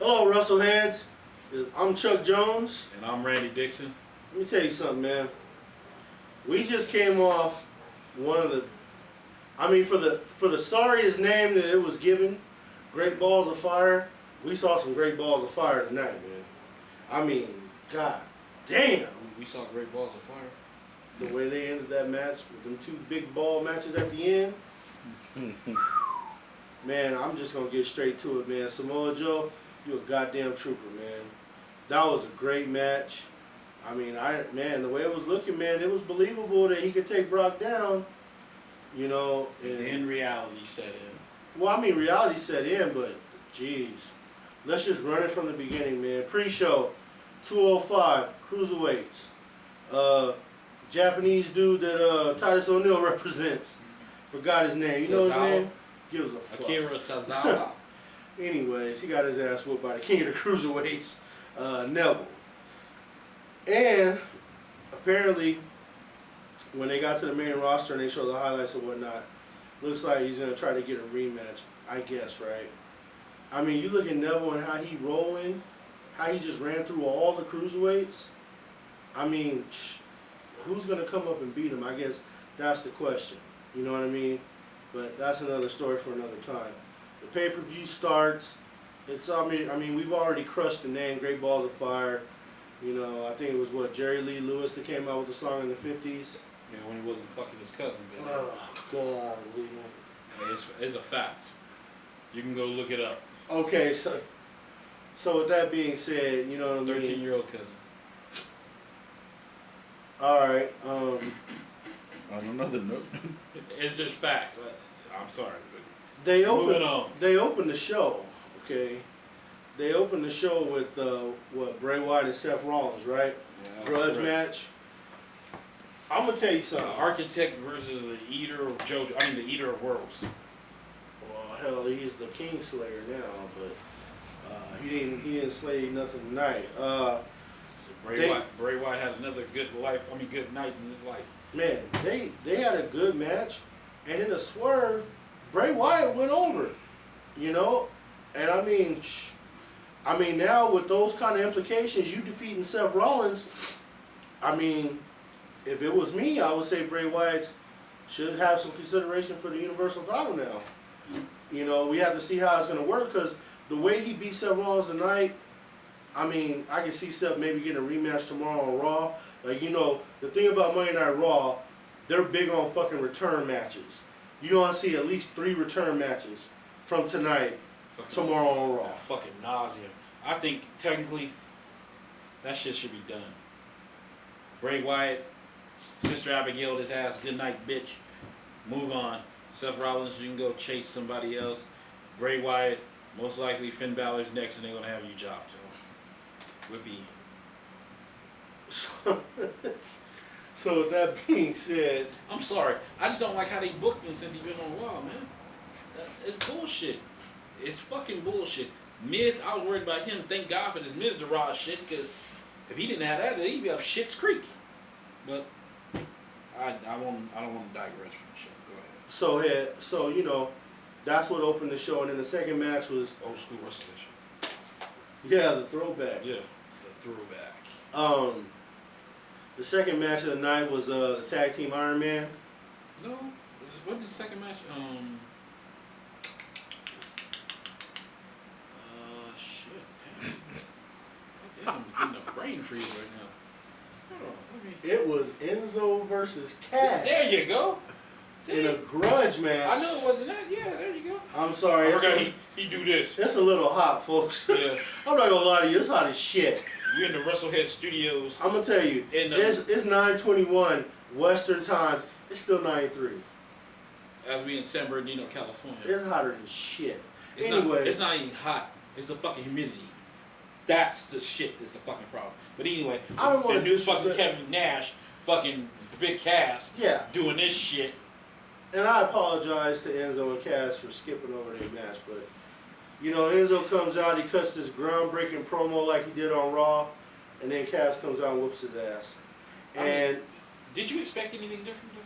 Hello, Wrestleheads. I'm Chuck Jones. And I'm Randy Dixon. Let me tell you something, man. We just came off one of the, for the sorriest name that it was given, Great Balls of Fire. We saw some great balls of fire tonight, man. I mean, god damn. We saw great balls of fire. The way they ended that match with them two big ball matches at the end. Man, I'm just going to get straight to it, man. Samoa Joe, you a goddamn trooper, man. That was a great match. I mean, the way it was looking, man, it was believable that he could take Brock down, you know. And then reality set in. Well, I mean, reality set in, but, jeez. Let's just run it from the beginning, man. Pre-show, 205, cruiserweights. Japanese dude that Titus O'Neil represents. Forgot his name. You know his name? Gives a fuck. Akira Tozawa. Anyways, he got his ass whooped by the king of the cruiserweights, Neville. And apparently, when they got to the main roster and they showed the highlights and whatnot, looks like he's gonna try to get a rematch. I guess, right? I mean, you look at Neville and how he rolling, how he just ran through all the cruiserweights. I mean, who's gonna come up and beat him? I guess that's the question. You know what I mean? But that's another story for another time. The pay-per-view starts. I mean, we've already crushed the name Great Balls of Fire. You know, I think it was Jerry Lee Lewis that came out with the song in the 50s. Yeah, when he wasn't fucking his cousin. Oh God, It's a fact. You can go look it up. Okay, so with that being said, you know what I mean? 13-year-old cousin. All right. On another note, it's just facts. I'm sorry, but They moving on. They opened the show. Okay. They opened the show with Bray Wyatt and Seth Rollins, right? Yeah, Grudge match. I'm gonna tell you something. Architect versus the Eater of JoJo. I mean, the Eater of Worlds. Well, hell, he's the King Slayer now, but he didn't slay nothing tonight. Bray Wyatt had another good life. I mean, good night in his life. Man, they had a good match, and in a swerve, Bray Wyatt went over. You know, and I mean now with those kind of implications, you defeating Seth Rollins. I mean, if it was me, I would say Bray Wyatt should have some consideration for the Universal title now. You know, we have to see how it's going to work, because the way he beat Seth Rollins tonight, I mean, I can see Seth maybe getting a rematch tomorrow on Raw. Like, you know, the thing about Monday Night Raw, they're big on fucking return matches. You're going to see at least 3 return matches from tonight, tomorrow on Raw. Fucking nauseum. I think, technically, that shit should be done. Bray Wyatt, Sister Abigail, his ass, good night, bitch. Move on. Seth Rollins, you can go chase somebody else. Bray Wyatt, most likely Finn Balor's next, and they're going to have you jobbed. Whippy. So with that being said, I'm sorry. I just don't like how they booked him since he's been on Raw, man. It's bullshit. It's fucking bullshit. Miz, I was worried about him. Thank God for this Miz the Raw shit, because if he didn't have that, he'd be up Shit's Creek. But I don't want to digress from the show. Go ahead. so you know, that's what opened the show, and then the second match was Old school wrestling show. Yeah, the throwback. Yeah, the throwback. The second match of the night was the tag team Iron Man. No, what's the second match? Shit. I'm getting a brain freeze right now. Hold on, It was Enzo versus Cass. There you go. In a grudge match. I know it wasn't that. Yeah, there you go. I'm sorry. I forgot he do this. It's a little hot, folks. Yeah. I'm not gonna lie to you. It's hot as shit. We're in the Wrestleheads studios. I'm gonna tell you. It's 9:21 Western time. It's still 93. As we in San Bernardino, California. It's hotter than shit. It's not even hot. It's the fucking humidity. That's the shit. That's the fucking problem. But anyway, the new fucking Kevin Nash, fucking Big Cass, doing this shit. And I apologize to Enzo and Cass for skipping over their match, but you know, Enzo comes out, he cuts this groundbreaking promo like he did on Raw, and then Cass comes out and whoops his ass. Did you expect anything different?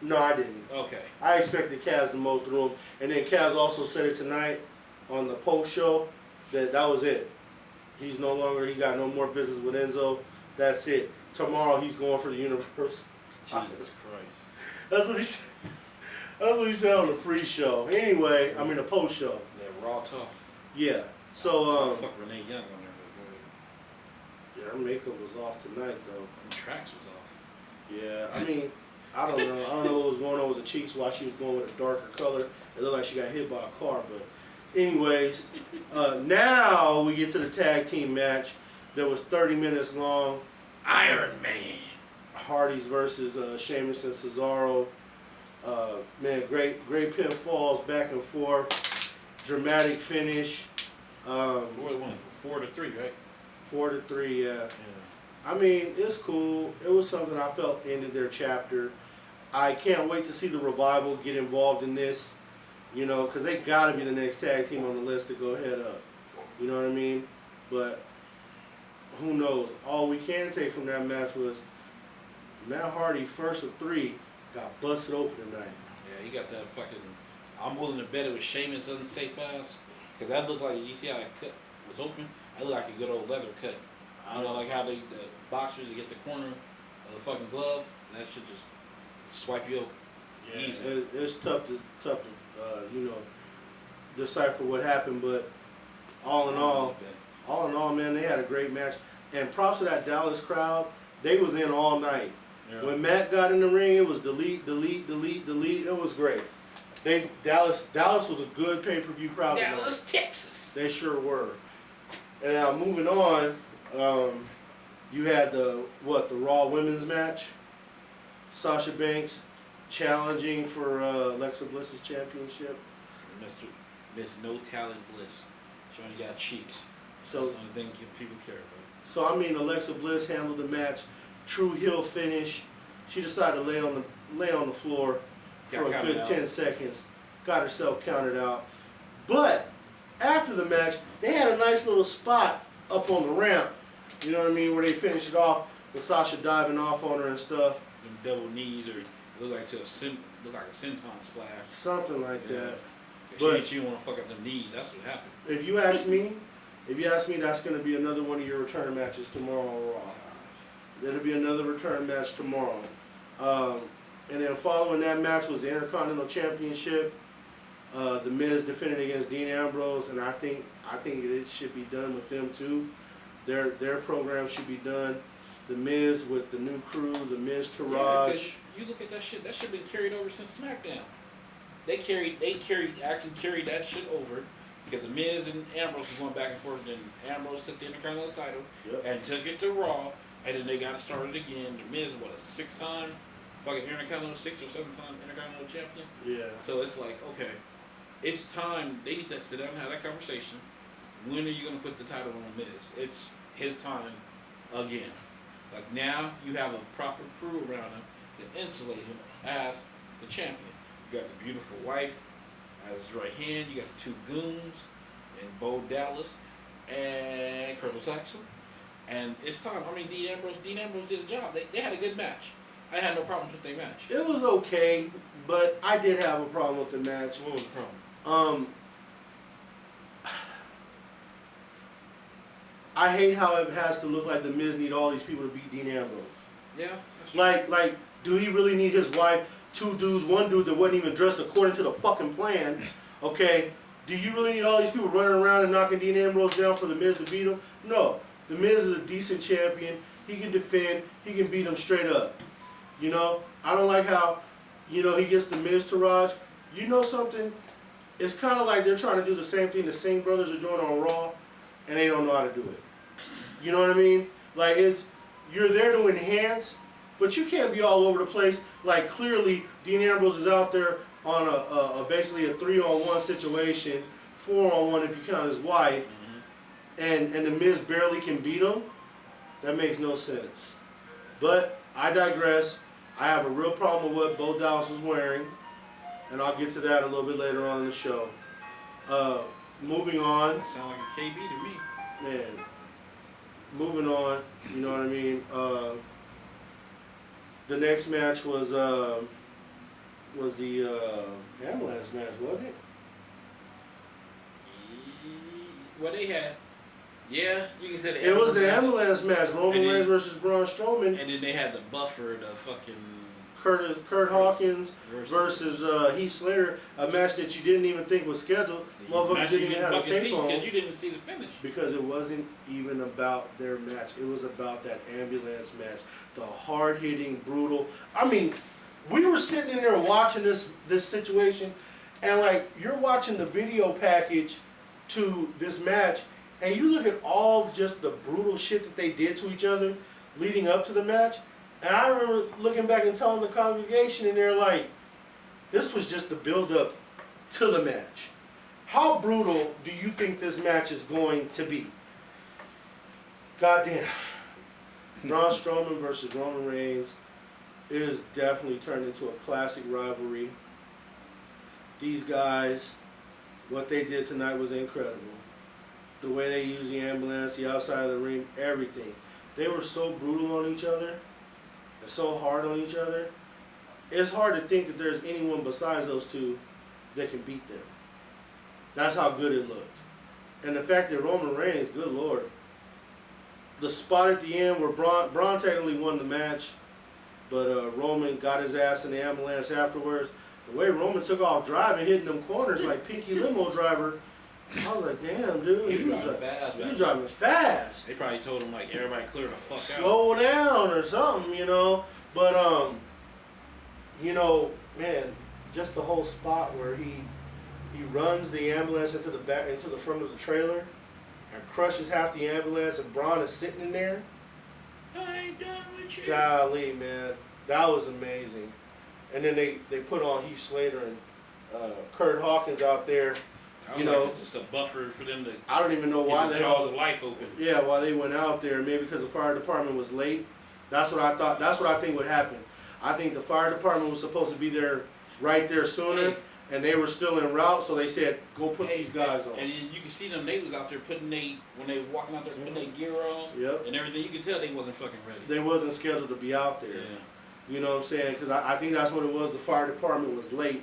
No, I didn't. Okay. I expected Kaz to mow through him. And then Kaz also said it tonight on the post show that was it. He's no longer. He got no more business with Enzo. That's it. Tomorrow he's going for the universe. Jesus Christ. That's what he said. That's what he said on the pre-show. Anyway, I mean the post-show. That raw talk. Yeah. So Fuck Renee Young on there. yeah, her makeup was off tonight though. Them tracks was off. Yeah, I mean, I don't know. I don't know what was going on with the cheeks while she was going with a darker color. It looked like she got hit by a car. But anyways, now we get to the tag team match that was 30 minutes long. Iron Man. Hardys versus Sheamus and Cesaro. Man, great pinfalls back and forth. Dramatic finish. Boy, it won 4-3, right? 4-3, yeah. Yeah. I mean, it's cool. It was something I felt ended their chapter. I can't wait to see the Revival get involved in this, you know, because they got to be the next tag team on the list to go head up. You know what I mean? But who knows? All we can take from that match was Matt Hardy, first of 3, got busted open tonight. Yeah, he got that fucking. I'm willing to bet it was Sheamus' unsafe ass. Because that looked like, you see how that cut was open? That looked like a good old leather cut. You know, like how the boxers get the corner of the fucking glove, and that shit just swipe you over. Yeah, Easy. it's tough to you know, decipher what happened, but all in all, man, they had a great match. And props to that Dallas crowd. They was in all night. Yeah. When Matt got in the ring, it was delete. It was great. Dallas was a good pay-per-view crowd. Dallas, Texas. They sure were. And now moving on, you had the Raw Women's match. Sasha Banks challenging for Alexa Bliss's championship. Miss No Talent Bliss. She only got cheeks. So, that's the only thing people care about. So I mean, Alexa Bliss handled the match. True heel finish. She decided to lay on the floor for a good 10 seconds. Got herself counted out. But after the match, they had a nice little spot up on the ramp. You know what I mean? Where they finished it off with Sasha diving off on her and stuff. Them double knees, or it looked like a senton splash. Something like that. But she didn't want to fuck up them knees. That's what happened. If you ask me, that's going to be another one of your return matches tomorrow on Raw. There'll be another return match tomorrow. And then following that match was the Intercontinental Championship. The Miz defended against Dean Ambrose, and I think it should be done with them too. Their program should be done. The Miz with the new crew, the Miz Taraj. Yeah, you look at that shit. That shit been carried over since SmackDown. They actually carried that shit over because the Miz and Ambrose was going back and forth. Then Ambrose took the Intercontinental title and took it to Raw, and then they got it started again. The Miz, what, a 6-time fucking Intercontinental, 6 or 7-time Intercontinental champion. Yeah. So it's like, okay, it's time. They need to sit down and have that conversation. When are you going to put the title on Miz? It's his time again. Like now, you have a proper crew around him to insulate him as the champion. You got the beautiful wife as his right hand. You got the 2 goons and Bo Dallas and Curtis Axel. And it's time. I mean, Dean Ambrose did a job. They had a good match. I had no problems with their match. It was okay, but I did have a problem with the match. What was the problem? I hate how it has to look like the Miz need all these people to beat Dean Ambrose. Yeah. Like, do he really need his wife, 2 dudes, 1 dude that wasn't even dressed according to the fucking plan? Okay, do you really need all these people running around and knocking Dean Ambrose down for the Miz to beat him? No, the Miz is a decent champion. He can defend. He can beat him straight up. You know, I don't like how, you know, he gets the Miz Taraj. You know something? It's kind of like they're trying to do the same thing the Singh brothers are doing on Raw, and they don't know how to do it. You know what I mean? Like, you're there to enhance, but you can't be all over the place. Like, clearly, Dean Ambrose is out there on basically a 3-on-1 situation, 4-on-1 if you count his wife, and the Miz barely can beat him. That makes no sense. But I digress. I have a real problem with what Bo Dallas was wearing, and I'll get to that a little bit later on in the show. Moving on. That sound like a KB to me. Man. Moving on, you know what I mean. The next match was the ambulance match, wasn't it? Well, they had Yeah, you can say the It was the match. ambulance match, Roman Reigns versus Braun Strowman. And then they had the buffer, the fucking Kurt Hawkins versus Heath Slater, a match that you didn't even think was scheduled. Motherfuckers didn't even have a tape on. Because you didn't see the finish. Because it wasn't even about their match. It was about that ambulance match. The hard-hitting, brutal. I mean, we were sitting in there watching this situation, and like, you're watching the video package to this match, and you look at all just the brutal shit that they did to each other leading up to the match. And I remember looking back and telling the congregation, and they're like, this was just the build-up to the match. How brutal do you think this match is going to be? Goddamn. Braun Strowman versus Roman Reigns is definitely turned into a classic rivalry. These guys, what they did tonight was incredible. The way they used the ambulance, the outside of the ring, everything. They were so brutal on each other. So hard on each other. It's hard to think that there's anyone besides those two that can beat them. That's how good it looked. And the fact that Roman Reigns, good Lord, the spot at the end where Braun technically won the match, but Roman got his ass in the ambulance afterwards. The way Roman took off driving, hitting them corners like Pinky Limo driver, I was like, damn, dude. He was driving fast. He was driving fast. They probably told him, like, everybody clear the fuck out. Slow down or something, you know. But, you know, man, just the whole spot where he runs the ambulance into the front of the trailer and crushes half the ambulance, and Braun is sitting in there. I ain't done with you. Golly, man. That was amazing. And then they put on Heath Slater and Kurt Hawkins out there. You know, like just a buffer for them to. I don't even know why the the jaws hell. of life open. Yeah, why they went out there? Maybe because the fire department was late. That's what I thought. That's what I think would happen. I think the fire department was supposed to be there, right there sooner, and they were still en route. So they said, "Go put these guys on." And you can see them. They was out there when they were walking out there putting their gear on. Yep. And everything. You could tell they wasn't fucking ready. They wasn't scheduled to be out there. Yeah. You know what I'm saying? Because I think that's what it was. The fire department was late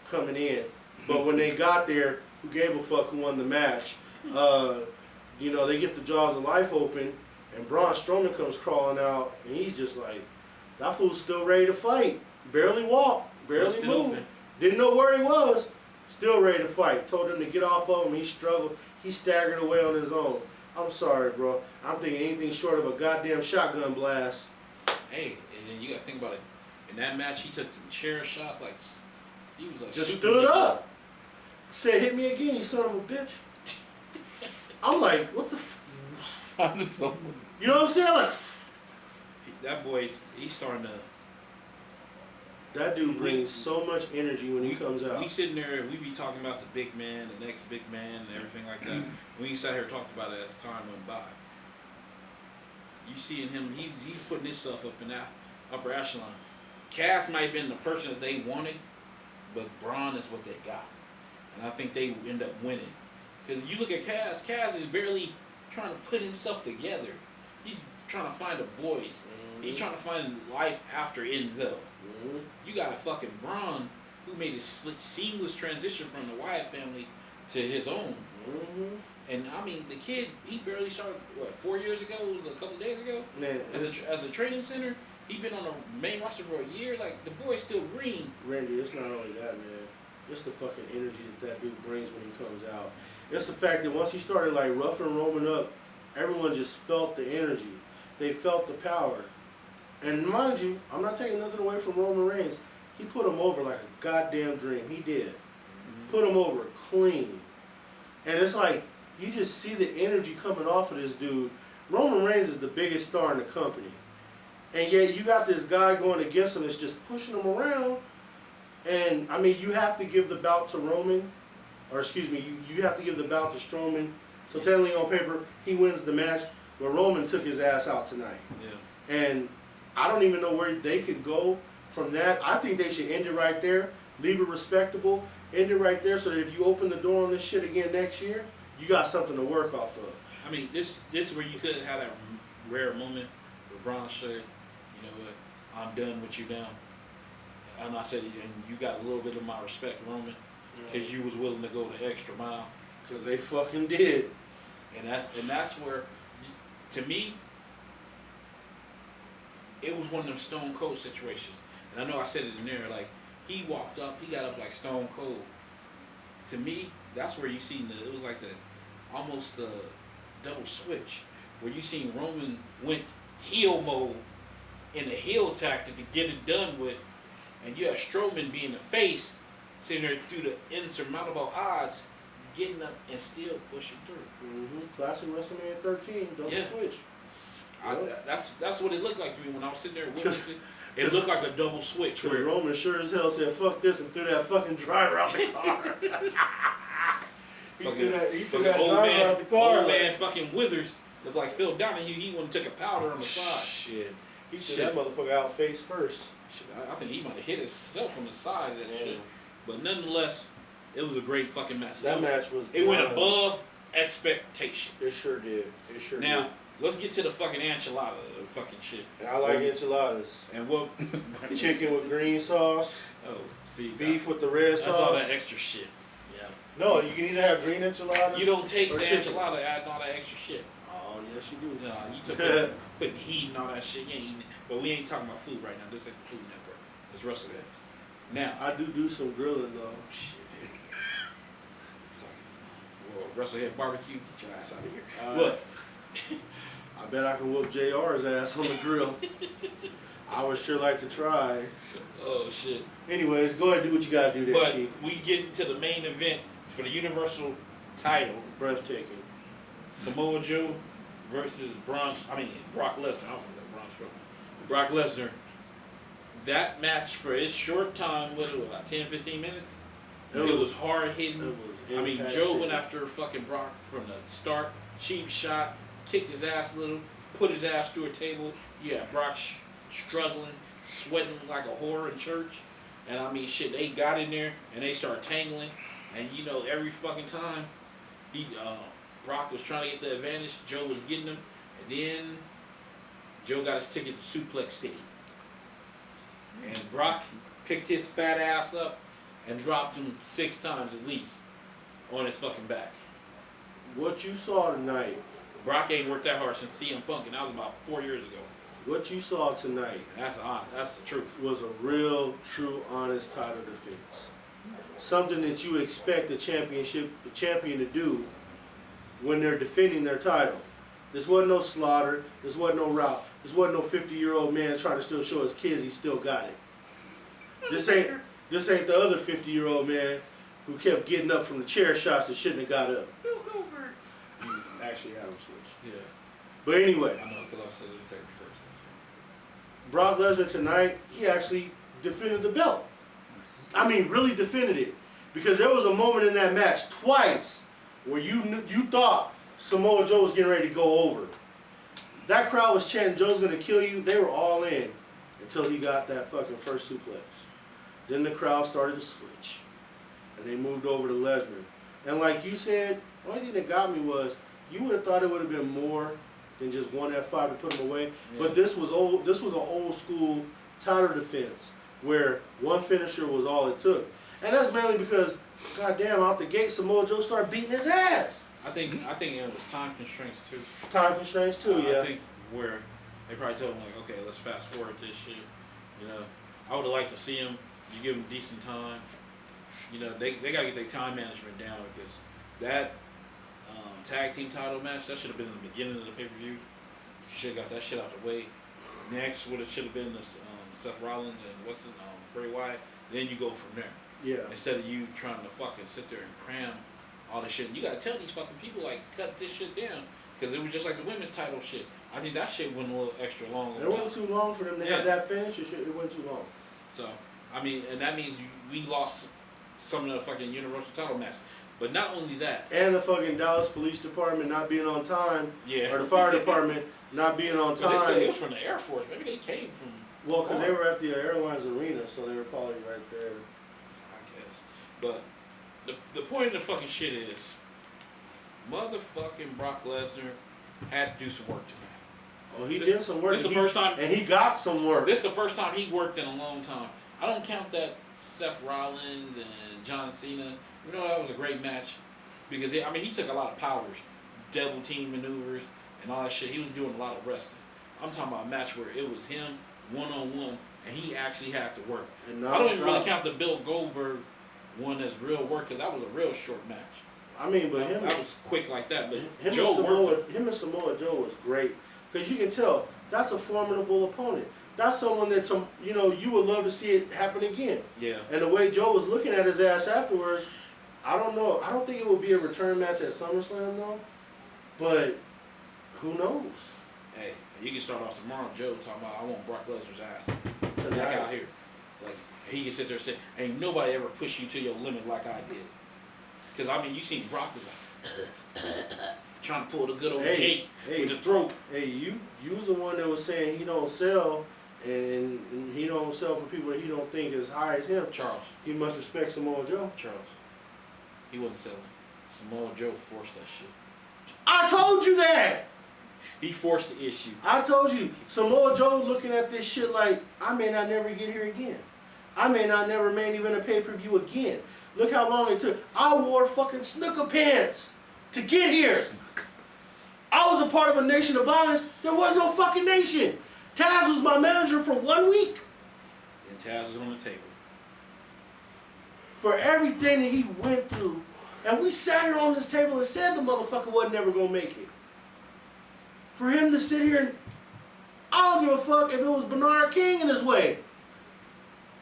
coming in, but when they got there, who gave a fuck who won the match? You know, they get the jaws of life open, and Braun Strowman comes crawling out, and he's just like, that fool's still ready to fight. Barely walked, barely moved. Didn't know where he was. Still ready to fight. Told him to get off of him. He struggled. He staggered away on his own. I'm sorry, bro. I'm thinking anything short of a goddamn shotgun blast. Hey, and then you got to think about it. In that match, he took the chair shots like he was like just stood up. Said, "Hit me again, you son of a bitch." I'm like, what the f... You know what I'm saying? Like, that boy, he's starting to... That dude brings so much energy when he comes out. We sitting there, we be talking about the big man, the next big man, and everything like that. We sat here talking about it as time went by. You seeing him, he's putting himself up in that upper echelon. Cass might have been the person that they wanted, but Braun is what they got. And I think they end up winning. Because you look at Cass is barely trying to put himself together. He's trying to find a voice. Mm-hmm. He's trying to find life after Enzo. Mm-hmm. You got a fucking Braun who made a seamless transition from the Wyatt family to his own. Mm-hmm. And I mean, the kid, he barely started, 4 years ago? It was a couple days ago? Man, at the training center. He been on the main roster for a year. Like, the boy's still green. Randy, it's not only that, man. It's the fucking energy that dude brings when he comes out. It's the fact that once he started like roughing Roman up, everyone just felt the energy. They felt the power. And mind you, I'm not taking nothing away from Roman Reigns. He put him over like a goddamn dream. He did. Mm-hmm. Put him over clean. And it's like, you just see the energy coming off of this dude. Roman Reigns is the biggest star in the company. And yet you got this guy going against him that's just pushing him around. And, I mean, you have to give the bout to Roman. Or, excuse me, you have to give the bout to Strowman. So, technically, on paper, he wins the match. But Roman took his ass out tonight. Yeah. And I don't even know where they could go from that. I think they should end it right there. Leave it respectable. End it right there so that if you open the door on this shit again next year, you got something to work off of. I mean, this is where you could have that rare moment where Braun said, you know what, I'm done with you now. And I said, and you got a little bit of my respect, Roman, because you was willing to go the extra mile. Because they fucking did. And that's where, to me, it was one of them Stone Cold situations. And I know I said it in there, like, he walked up, he got up like Stone Cold. To me, that's where you seen it was like almost the double switch, where you seen Roman went heel mode in the heel tactic to get it done with, and you have Strowman being the face, sitting there through the insurmountable odds, getting up and still pushing through. Classic WrestleMania 13, double switch. That's what it looked like to me when I was sitting there witnessing. It looked like a double switch. Where Roman sure as hell said, "Fuck this," and threw that fucking driver out the car. he threw that driver out the car. Old man fucking Withers looked like Phil Donahue. He went and took a powder on the side. Shit. He threw that motherfucker out face first. Shit, I think he might have hit himself on the side of that shit. But nonetheless, it was a great fucking match. That match was. It went above expectations. It sure did. It sure did. Now, let's get to the fucking enchilada fucking shit. And I like enchiladas. And what? Chicken with green sauce. Oh, see. Beef with the red sauce. That's all that extra shit. Yeah. No, you can either have green enchiladas. You don't taste the chicken. enchilada adding all that extra shit. Oh, yes you do. No, you took putting heat and all that shit. You ain't eating it. But we ain't talking about food right now. This ain't the Food Network. It's Wrestleheads. Now. I do some grilling though. Shit. Well, Wrestlehead barbecue, get your ass out of here. But I bet I can whoop JR's ass on the grill. I would sure like to try. Oh shit. Anyways, go ahead and do what you gotta do there, but Chief. We get into the main event for the Universal title. Breathtaking. Samoa Joe versus Brock Lesnar. I don't know that Braun Strowman. Brock Lesnar. That match for its short time, was it about 10, 15 minutes? It was hard hitting. Joe went after fucking Brock from the start. Cheap shot, kicked his ass a little, put his ass through a table. Yeah, Brock struggling, sweating like a whore in church. And shit, they got in there and they started tangling. And every fucking time Brock was trying to get the advantage, Joe was getting him. And then Joe got his ticket to Suplex City. And Brock picked his fat ass up and dropped him 6 times at least on his fucking back. What you saw tonight. Brock ain't worked that hard since CM Punk, and that was about 4 years ago. What you saw tonight. And that's the truth. Was a real, true, honest title defense. Something that you expect the champion to do when they're defending their title. This wasn't no slaughter. This wasn't no route. This wasn't no 50-year-old man trying to still show his kids he still got it. This ain't the other 50-year-old man who kept getting up from the chair shots that shouldn't have got up. Bill Goldberg. You actually had him switch. Yeah. But anyway. I know, because I said it take it first. Brock Lesnar tonight, he actually defended the belt. Really defended it. Because there was a moment in that match twice where you thought Samoa Joe was getting ready to go over. That crowd was chanting, "Joe's going to kill you." They were all in until he got that fucking first suplex. Then the crowd started to switch. And they moved over to Lesnar. And like you said, the only thing that got me was you would have thought it would have been more than just one F5 to put him away. Yeah. But this was an old school title defense where one finisher was all it took. And that's mainly because, goddamn, out the gate, Samoa Joe started beating his ass. I think it was time constraints too. Time constraints too, yeah. I think where they probably told him like, okay, let's fast forward this shit. I would have liked to see him. You give him decent time. They gotta get their time management down because that tag team title match that should have been in the beginning of the pay-per-view. You should have got that shit out the way. Next, should have been this Seth Rollins and Bray Wyatt. Then you go from there. Yeah. Instead of you trying to fucking sit there and cram all this shit. You gotta tell these fucking people like cut this shit down because it was just like the women's title shit. I think that shit went a little extra long. It went too long for them to have that finish. It went too long. So and that means we lost some of the fucking Universal title match. But not only that. And the fucking Dallas Police Department not being on time. Yeah. Or the fire department not being on time. But they said it was from the Air Force. Maybe they came from. Well, because they were at the airlines arena, so they were probably right there. I guess. But the point of the fucking shit is, motherfucking Brock Lesnar had to do some work tonight. Oh, he did some work. This is the first time. And he got some work. This is the first time he worked in a long time. I don't count that Seth Rollins and John Cena. That was a great match because he took a lot of powers, double team maneuvers and all that shit. He was doing a lot of wrestling. I'm talking about a match where it was him one-on-one and he actually had to work. I don't even really count the Bill Goldberg one as real work because that was a real short match. I mean, but him, that was quick like that. But him and Samoa Joe was great because you can tell that's a formidable opponent. That's someone that you would love to see it happen again. Yeah. And the way Joe was looking at his ass afterwards, I don't know. I don't think it would be a return match at SummerSlam though. But who knows? Hey, you can start off tomorrow, Joe, talking about I want Brock Lesnar's ass back out here. Like he can sit there and say, "Ain't nobody ever push you to your limit like I did." Because I mean, you seen Brock was like trying to pull the good old Jake with the throat. Hey, you was the one that was saying he don't sell, and he don't sell for people that he don't think as high as him. Charles. He must respect Samoa Joe. Charles. He wasn't selling. Samoa Joe forced that shit. I told you that. He forced the issue. I told you. Samoa Joe looking at this shit like, I may not never get here again. I may not never main event a pay-per-view again. Look how long it took. I wore fucking snooker pants to get here. I was a part of a nation of violence. There was no fucking nation. Taz was my manager for 1 week. And Taz was on the table. For everything that he went through. And we sat here on this table and said the motherfucker wasn't never going to make it. For him to sit here and I don't give a fuck if it was Bernard King in his way.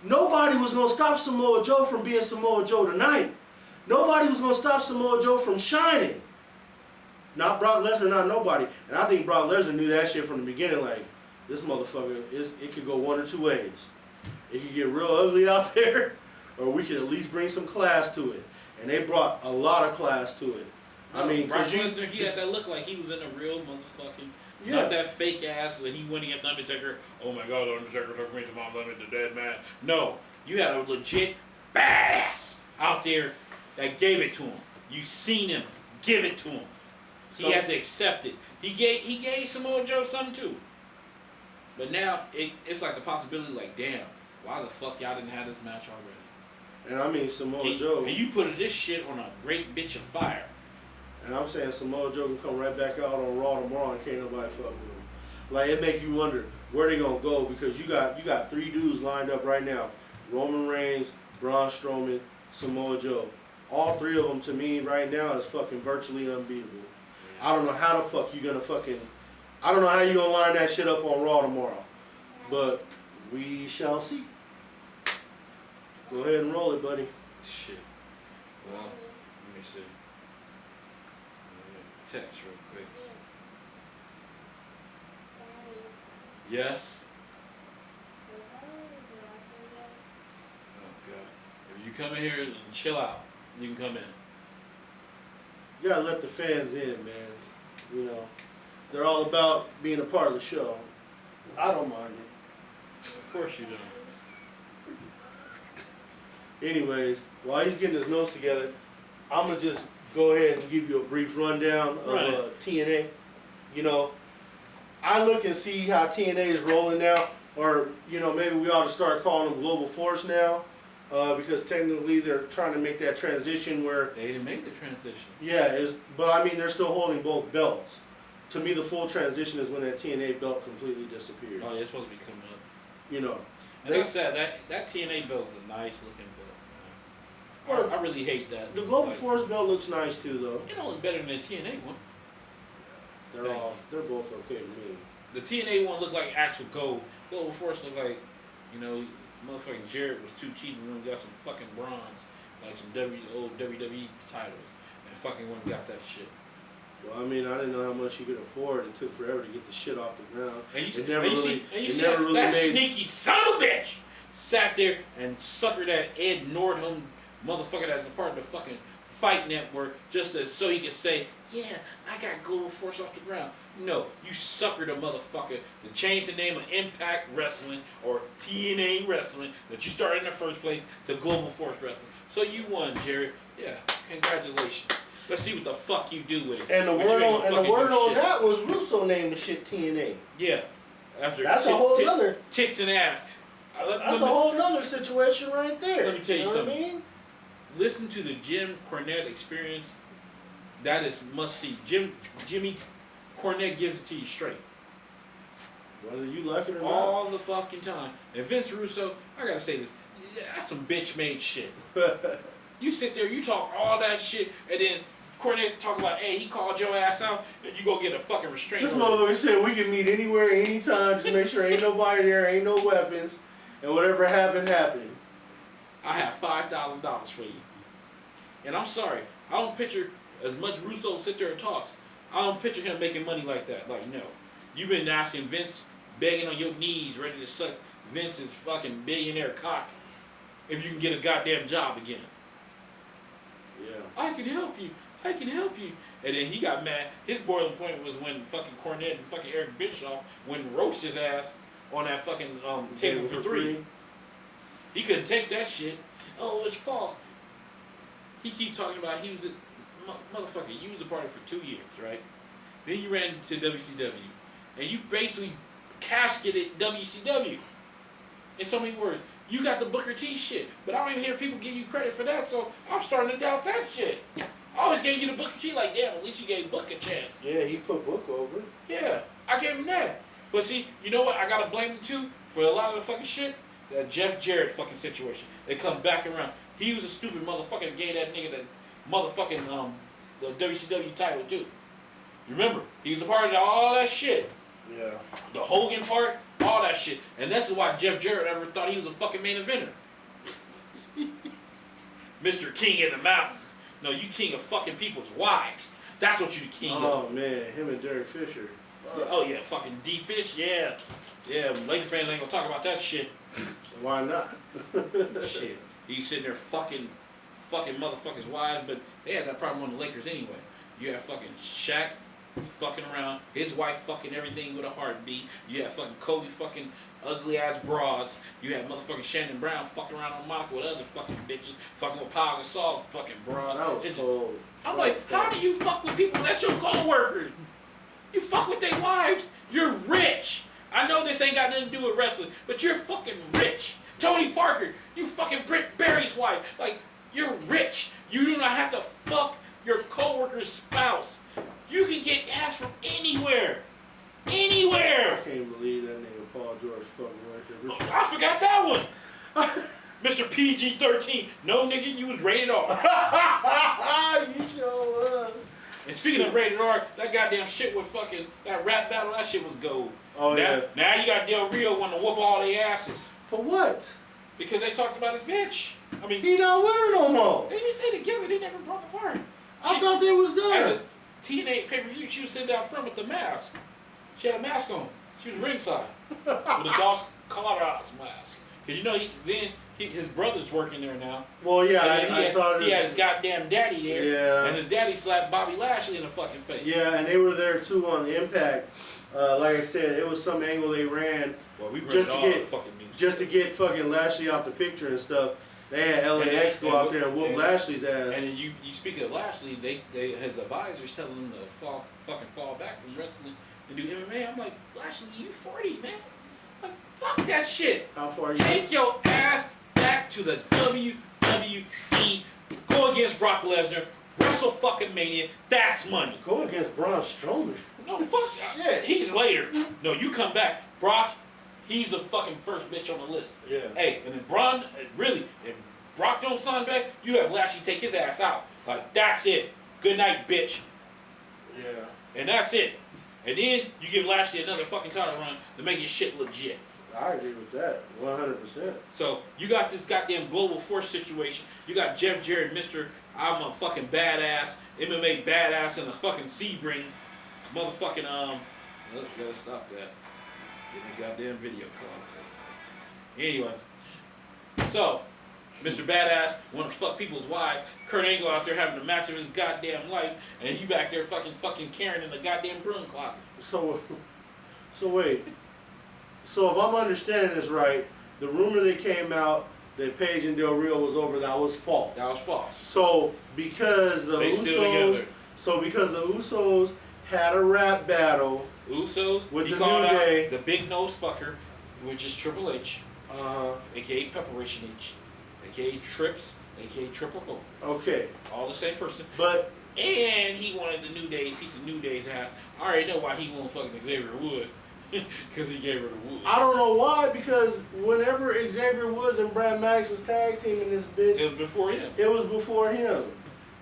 Nobody was going to stop Samoa Joe from being Samoa Joe tonight. Nobody was going to stop Samoa Joe from shining. Not Brock Lesnar, not nobody. And I think Brock Lesnar knew that shit from the beginning. Like, this motherfucker, it could go one or two ways. It could get real ugly out there, or we could at least bring some class to it. And they brought a lot of class to it. I mean, Brock Lesnar, he had that look like he was in a real motherfucking, not that fake ass that he went against Undertaker. Oh my God, Undertaker took me to my limit, the dead man. No, you had a legit badass out there that gave it to him. You seen him give it to him. He had to accept it. He gave Samoa Joe something too. But now it's like the possibility, like, damn, why the fuck y'all didn't have this match already? And I mean Samoa Joe. And you put this shit on a great bitch of fire. And I'm saying Samoa Joe can come right back out on Raw tomorrow and can't nobody fuck with him. Like, it make you wonder where they gonna go because you got three dudes lined up right now: Roman Reigns, Braun Strowman, Samoa Joe. All three of them to me right now is fucking virtually unbeatable. I don't know how the fuck you gonna I don't know how you gonna line that shit up on Raw tomorrow, but we shall see. Go ahead and roll it, buddy. Shit. Well, let me see. Text real quick. Yes. Oh God. If you come in here and chill out, you can come in. You gotta let the fans in, man. You know, they're all about being a part of the show. I don't mind it. Of course you don't. Anyways, while he's getting his notes together, I'm gonna just go ahead and give you a brief rundown of TNA. You know, I look and see how TNA is rolling now, or maybe we ought to start calling them Global Force now, because technically they're trying to make that transition where they didn't make the transition. Yeah, but I mean they're still holding both belts. To me, the full transition is when that TNA belt completely disappears. Oh, yeah, it's supposed to be coming up. You know. And like I said, that TNA belt is a nice looking belt. Well, I really hate that. The Global Force belt looks nice too, though. It don't look better than the TNA one. They're both okay to me. The TNA one looked like actual gold. Global Force looked like, motherfucking Jarrett was too cheap and got some fucking bronze, like some old WWE titles, and fucking went and got that shit. Well, I mean, I didn't know how much he could afford. It took forever to get the shit off the ground. And you see that sneaky son of a bitch sat there and suckered that Ed Nordholm motherfucker that's a part of the fucking Fight Network just so he could say, yeah, I got Global Force off the ground. No, you suckered a motherfucker to change the name of Impact Wrestling or TNA Wrestling that you started in the first place to Global Force Wrestling. So you won, Jarrett. Yeah, congratulations. Let's see what the fuck you do with it. And the word on that was Russo named the shit TNA. Yeah. That's a whole other tits and ass. That's a whole other situation right there. Let me tell you something. What I mean? Listen to the Jim Cornette Experience That is must see. Jimmy Cornette gives it to you straight. Whether you like it or All the fucking time. And Vince Russo, I gotta say this, that's some bitch made shit. not. You sit there, you talk all that shit, and then Cornette talk about, hey, he called your ass out, and you go get a fucking restraining This order. motherfucker said we can meet anywhere, anytime, just make sure ain't nobody there, ain't no weapons, and whatever happened. I have $5,000 for you. And I'm sorry, I don't picture, as much Russo sit there and talks, I don't picture him making money like that. Like, no. You've been asking Vince, begging on your knees, ready to suck Vince's fucking billionaire cock if you can get a goddamn job again. Yeah. I can help you. I can help you. And then he got mad. His boiling point was when fucking Cornette and fucking Eric Bischoff went and roast his ass on that fucking table for three. He couldn't take that shit. Oh, it's false. He keep talking about he was a motherfucker. You was a party for 2 years, right? Then you ran to WCW, and you basically casketed WCW. In so many words, you got the Booker T shit, but I don't even hear people give you credit for that. So I'm starting to doubt that shit. I always gave you the Booker T, like, damn, at least you gave Book a chance. Yeah, he put Book over. Yeah, I gave him that. But see, you know what? I gotta blame him too for a lot of the fucking shit. That Jeff Jarrett fucking situation. They come back around. He was a stupid motherfucker that gave that nigga the motherfucking the WCW title too. You remember? He was a part of all that shit. Yeah. The Hogan part, all that shit. And that's why Jeff Jarrett ever thought he was a fucking main eventer. Mr. King in the Mountain. No, you king of fucking people's wives. That's what you the king of. Oh man, him and Derek Fisher. Oh yeah, fucking D-Fish, yeah. Yeah, Laker fans ain't gonna talk about that shit. Why not? Shit. He's sitting there fucking motherfuckers' wives, but they had that problem on the Lakers anyway. You have fucking Shaq fucking around, his wife fucking everything with a heartbeat. You have fucking Kobe fucking ugly ass broads. You have motherfucking Shannon Brown fucking around on Monica with other fucking bitches, fucking with Pau Gasol's fucking broad. That was cold. I'm like, how do you fuck with people that's your co-workers? You fuck with their wives, you're rich. I know this ain't got nothing to do with wrestling, but you're fucking rich. Tony Parker, you fucking Britt Barry's wife. Like, you're rich. You do not have to fuck your co-worker's spouse. You can get ass from anywhere. Anywhere. I can't believe that nigga Paul George fucking right there. I forgot that one. Mr. PG-13. No, nigga, you was rated R. You sure was. And speaking of rated R, that goddamn shit with fucking, that rap battle, that shit was gold. Oh, yeah. Now you got Del Rio wanting to whoop all their asses. For what? Because they talked about his bitch. I mean, He not with her no more. they together, they never broke apart. I thought they was At done. the TNA pay-per-view, she was sitting down front with the mask. She had a mask on. She was ringside with a Dos Colorados mask. Because you know, his brother's working there now. Well, yeah, And I saw this. He had his goddamn daddy there. Yeah. And his daddy slapped Bobby Lashley in the fucking face. Yeah, and they were there too on the Impact. Like I said, it was some angle they ran Well, we just to all get the fucking news. just to get fucking Lashley out the picture and stuff. They had LAX go out there and whoop Lashley's ass. And then you speak of Lashley, his advisors telling him to fall back from wrestling and do MMA. I'm like, Lashley, you 40, man. Like, fuck that shit. How far are you? Take your ass back to the WWE. Go against Brock Lesnar. Wrestle fucking Mania. That's money. Go against Braun Strowman. No, fuck Shit. He's later. No, you come back. Brock, he's the fucking first bitch on the list. Yeah. Hey, and then Braun, really, if Brock don't sign back, you have Lashley take his ass out. Like, that's it. Good night, bitch. Yeah. And that's it. And then you give Lashley another fucking title run to make his shit legit. I agree with that. 100%. So you got this goddamn global force situation. You got Jeff Jarrett, Mr. I'm a fucking badass, MMA badass in a fucking Sebring. Motherfucking, let's stop that. Get the goddamn video call. Anyway. So, Mr. Badass want to fuck people's wives. Kurt Angle out there having the match of his goddamn life, and he back there fucking Karen in the goddamn broom closet. So wait. So if I'm understanding this right, the rumor that came out that Paige and Del Rio was over, that was false. That was false. So because the They still Usos, together. because the Usos had a rap battle Usos, with he the called New out Day. the big nose fucker, which is Triple H, Uh, aka Preparation H, aka Trips, aka Triple O. okay, All the same person. but And he wanted the New Day, piece of New Day's hat. I already know why he won't fucking Xavier Woods. Because he gave her the wood. I don't know why, because whenever Xavier Woods and Brad Maddox was tag teaming this bitch, It was before him. It was before him.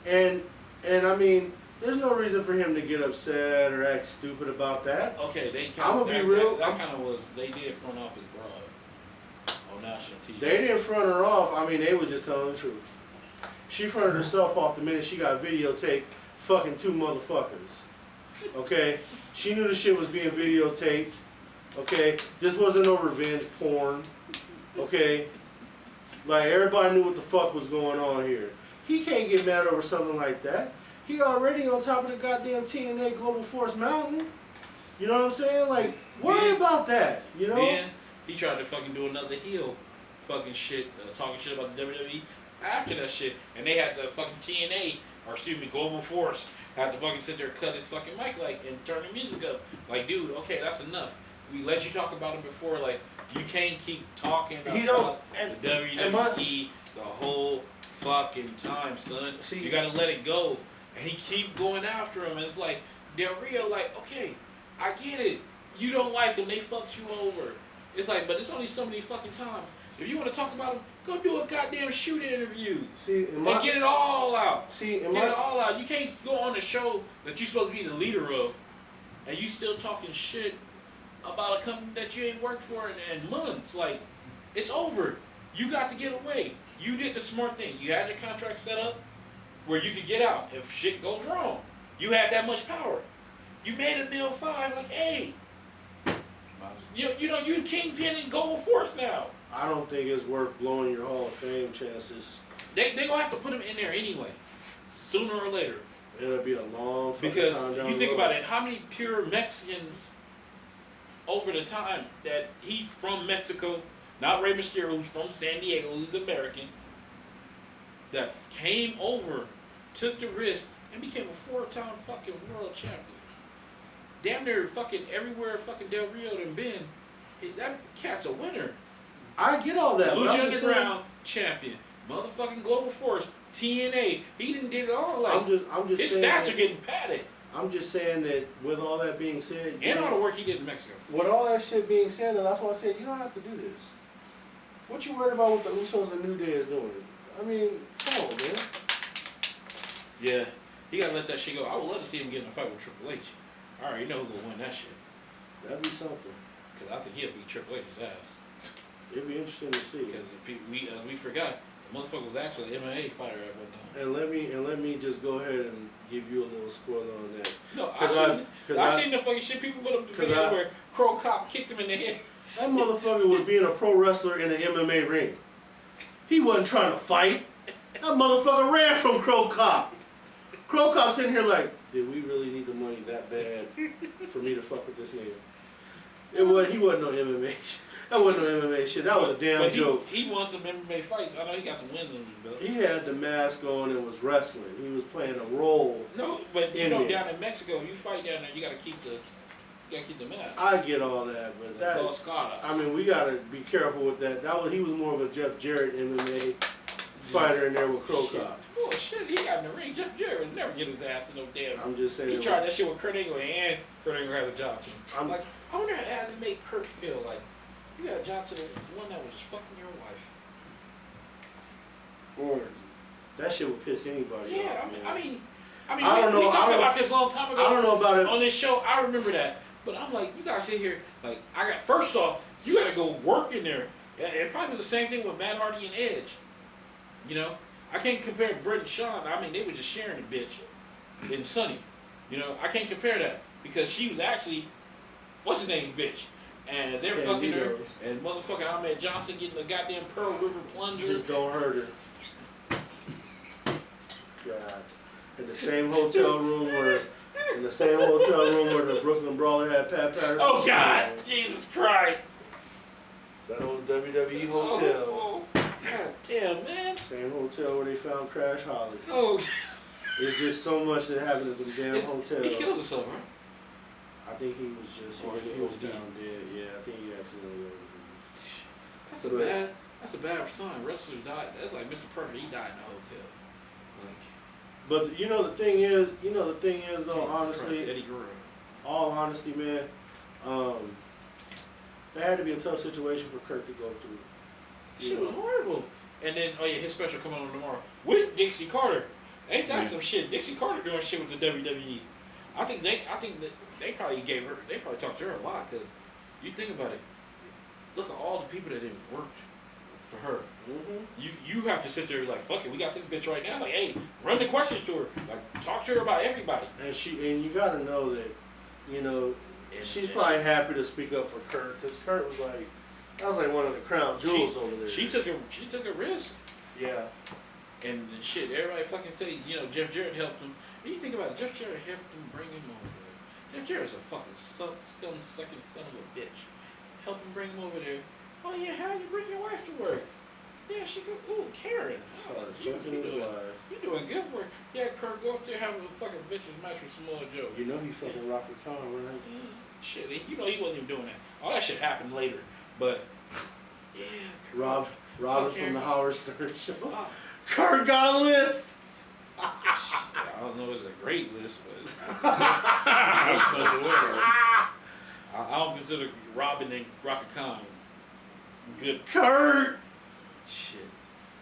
And I mean, there's no reason for him to get upset or act stupid about that. Okay, they kind I'm of, gonna be real. That kind of was, they did front off his broad on national TV. They didn't front her off. I mean, they was just telling the truth. She fronted herself off the minute she got videotaped fucking 2 motherfuckers. Okay? She knew the shit was being videotaped. Okay? This wasn't no revenge porn. Okay? Like, everybody knew what the fuck was going on here. He can't get mad over something like that. He already on top of the goddamn TNA Global Force Mountain. You know what I'm saying? Like, worry about that, you know? Then he tried to fucking do another heel fucking shit, talking shit about the WWE after that shit. And they had the fucking TNA, or excuse me, Global Force, had to fucking sit there and cut his fucking mic, like, and turn the music up. Like, dude, okay, that's enough. We let you talk about it before, like, you can't keep talking about the WWE the whole fucking time, son. See, you gotta let it go. And he keep going after him. And it's like, Del Rio, like, okay, I get it. You don't like them, they fucked you over. It's like, but it's only so many fucking times. If you want to talk about them, go do a goddamn shoot interview. See, and get it all out. See, get it all out. You can't go on a show that you're supposed to be the leader of, and you still talking shit about a company that you ain't worked for in months. Like, it's over. You got to get away. You did the smart thing. You had your contract set up where you could get out if shit goes wrong. You had that much power. You made $1.5 million. Like, hey, you kingpin in Global Force now. I don't think it's worth blowing your Hall of Fame chances. They gonna have to put him in there anyway, sooner or later. It'll be a long fucking because time down you think the road. about it, how many pure Mexicans over the time that he from Mexico, not Rey Mysterio, who's from San Diego, who's American, that came over, took the risk, and became a 4-time fucking world champion. Damn near fucking everywhere fucking Del Rio done been, that cat's a winner. I get all that. Lucha Underground champion, motherfucking Global Force, TNA. He didn't get it all. Like, I'm just his saying stats are getting padded. I'm just saying that with all that being said, And all the work he did in Mexico. With all that shit being said, that's why I said you don't have to do this. What you worried about what the Usos and New Day is doing? I mean, come on, man. Yeah, he gotta let that shit go. I would love to see him get in a fight with Triple H. I already know who's gonna win that shit. That'd be something. Cause I think he'll beat Triple H's ass. It'd be interesting to see. Because we forgot the motherfucker was actually an MMA fighter at one time. And let me just go ahead and give you a little spoiler on that. No, I seen the fucking shit people put up the video where Crow Cop kicked him in the head. That motherfucker was being a pro wrestler in an MMA ring. He wasn't trying to fight. That motherfucker ran from Crow Cop. Crow Cop sitting here like, did we really need the money that bad for me to fuck with this nigga? He wasn't no MMA. That wasn't no MMA shit. That was a damn joke. He won some MMA fights. I know he got some wins on his belt. He had the mask on and was wrestling. He was playing a role. No, but you know, down in Mexico, you fight down there, you gotta keep the mask. I get all that, but that. I mean, we gotta be careful with that. He was more of a Jeff Jarrett MMA fighter in there with Crow Cop. Oh shit, he got in the ring. Jeff Jarrett would never get his ass to no damn. I'm just saying. He tried that shit with Kurt Angle, and Kurt Angle had a job to him. I'm like, I wonder how it made Kurt feel like. You got a job to the one that was just fucking your wife. Or that shit would piss anybody off. Yeah, I mean, I don't know. We talked about this a long time ago. I don't know about it on this show. I remember that, but I'm like, you guys sit here. Like, first off, you got to go work in there. It probably was the same thing with Matt Hardy and Edge. You know, I can't compare Britt and Shawn. I mean, they were just sharing a bitch in Sunny. You know, I can't compare that because she was actually what's his name, bitch. And they're fucking her, and motherfucking Ahmed Johnson getting the goddamn Pearl River plunger. Just don't hurt her. God. In the same hotel room where the Brooklyn Brawler had Pat Patterson. Oh God, Jesus Christ. It's that old WWE hotel. Oh, God damn, man. Same hotel where they found Crash Holly. Oh. It's just so much that happened at the damn hotel. He killed himself, right? I think he was just he was found dead. Yeah, I think he accidentally That's a bad sign. Wrestler died. That's like Mr. Perfect. He died in the hotel. Like, But you know the thing is though, Jesus honestly, Christ, Eddie Guerrero. all honesty, man, that had to be a tough situation for Kurt to go through. Shit was horrible. And then, his special coming on tomorrow with Dixie Carter. Ain't that some shit? Dixie Carter doing shit with the WWE. I think that they probably talked to her a lot, because you think about it. Look at all the people that didn't work for her. Mm-hmm. You have to sit there like, fuck it, we got this bitch right now. Like, hey, run the questions to her. Like, talk to her about everybody. And you gotta know that, she's probably happy to speak up for Kurt, because Kurt was like, that was like one of the crown jewels over there. She took a risk. Yeah. And shit, everybody fucking say, Jeff Jarrett helped him. And you think about it, Jeff Jarrett helped him bring him over there. Jeff Jarrett's a fucking scum-sucking son of a bitch. Help him bring him over there. Oh yeah, how you bring your wife to work? Yeah, she goes, ooh, Karen. Oh, you doing good work. Yeah, Kurt, go up there have a fucking bitches match with Samoa Joe. You know he fucking Rocky Khan, right? Shit, he wasn't even doing that. All that shit happened later. But, yeah. Robin from the Howard Stern Show. Kurt got a list. I don't know if it's a great list, but I don't consider Robin and Rocky Khan good. Kurt! Shit.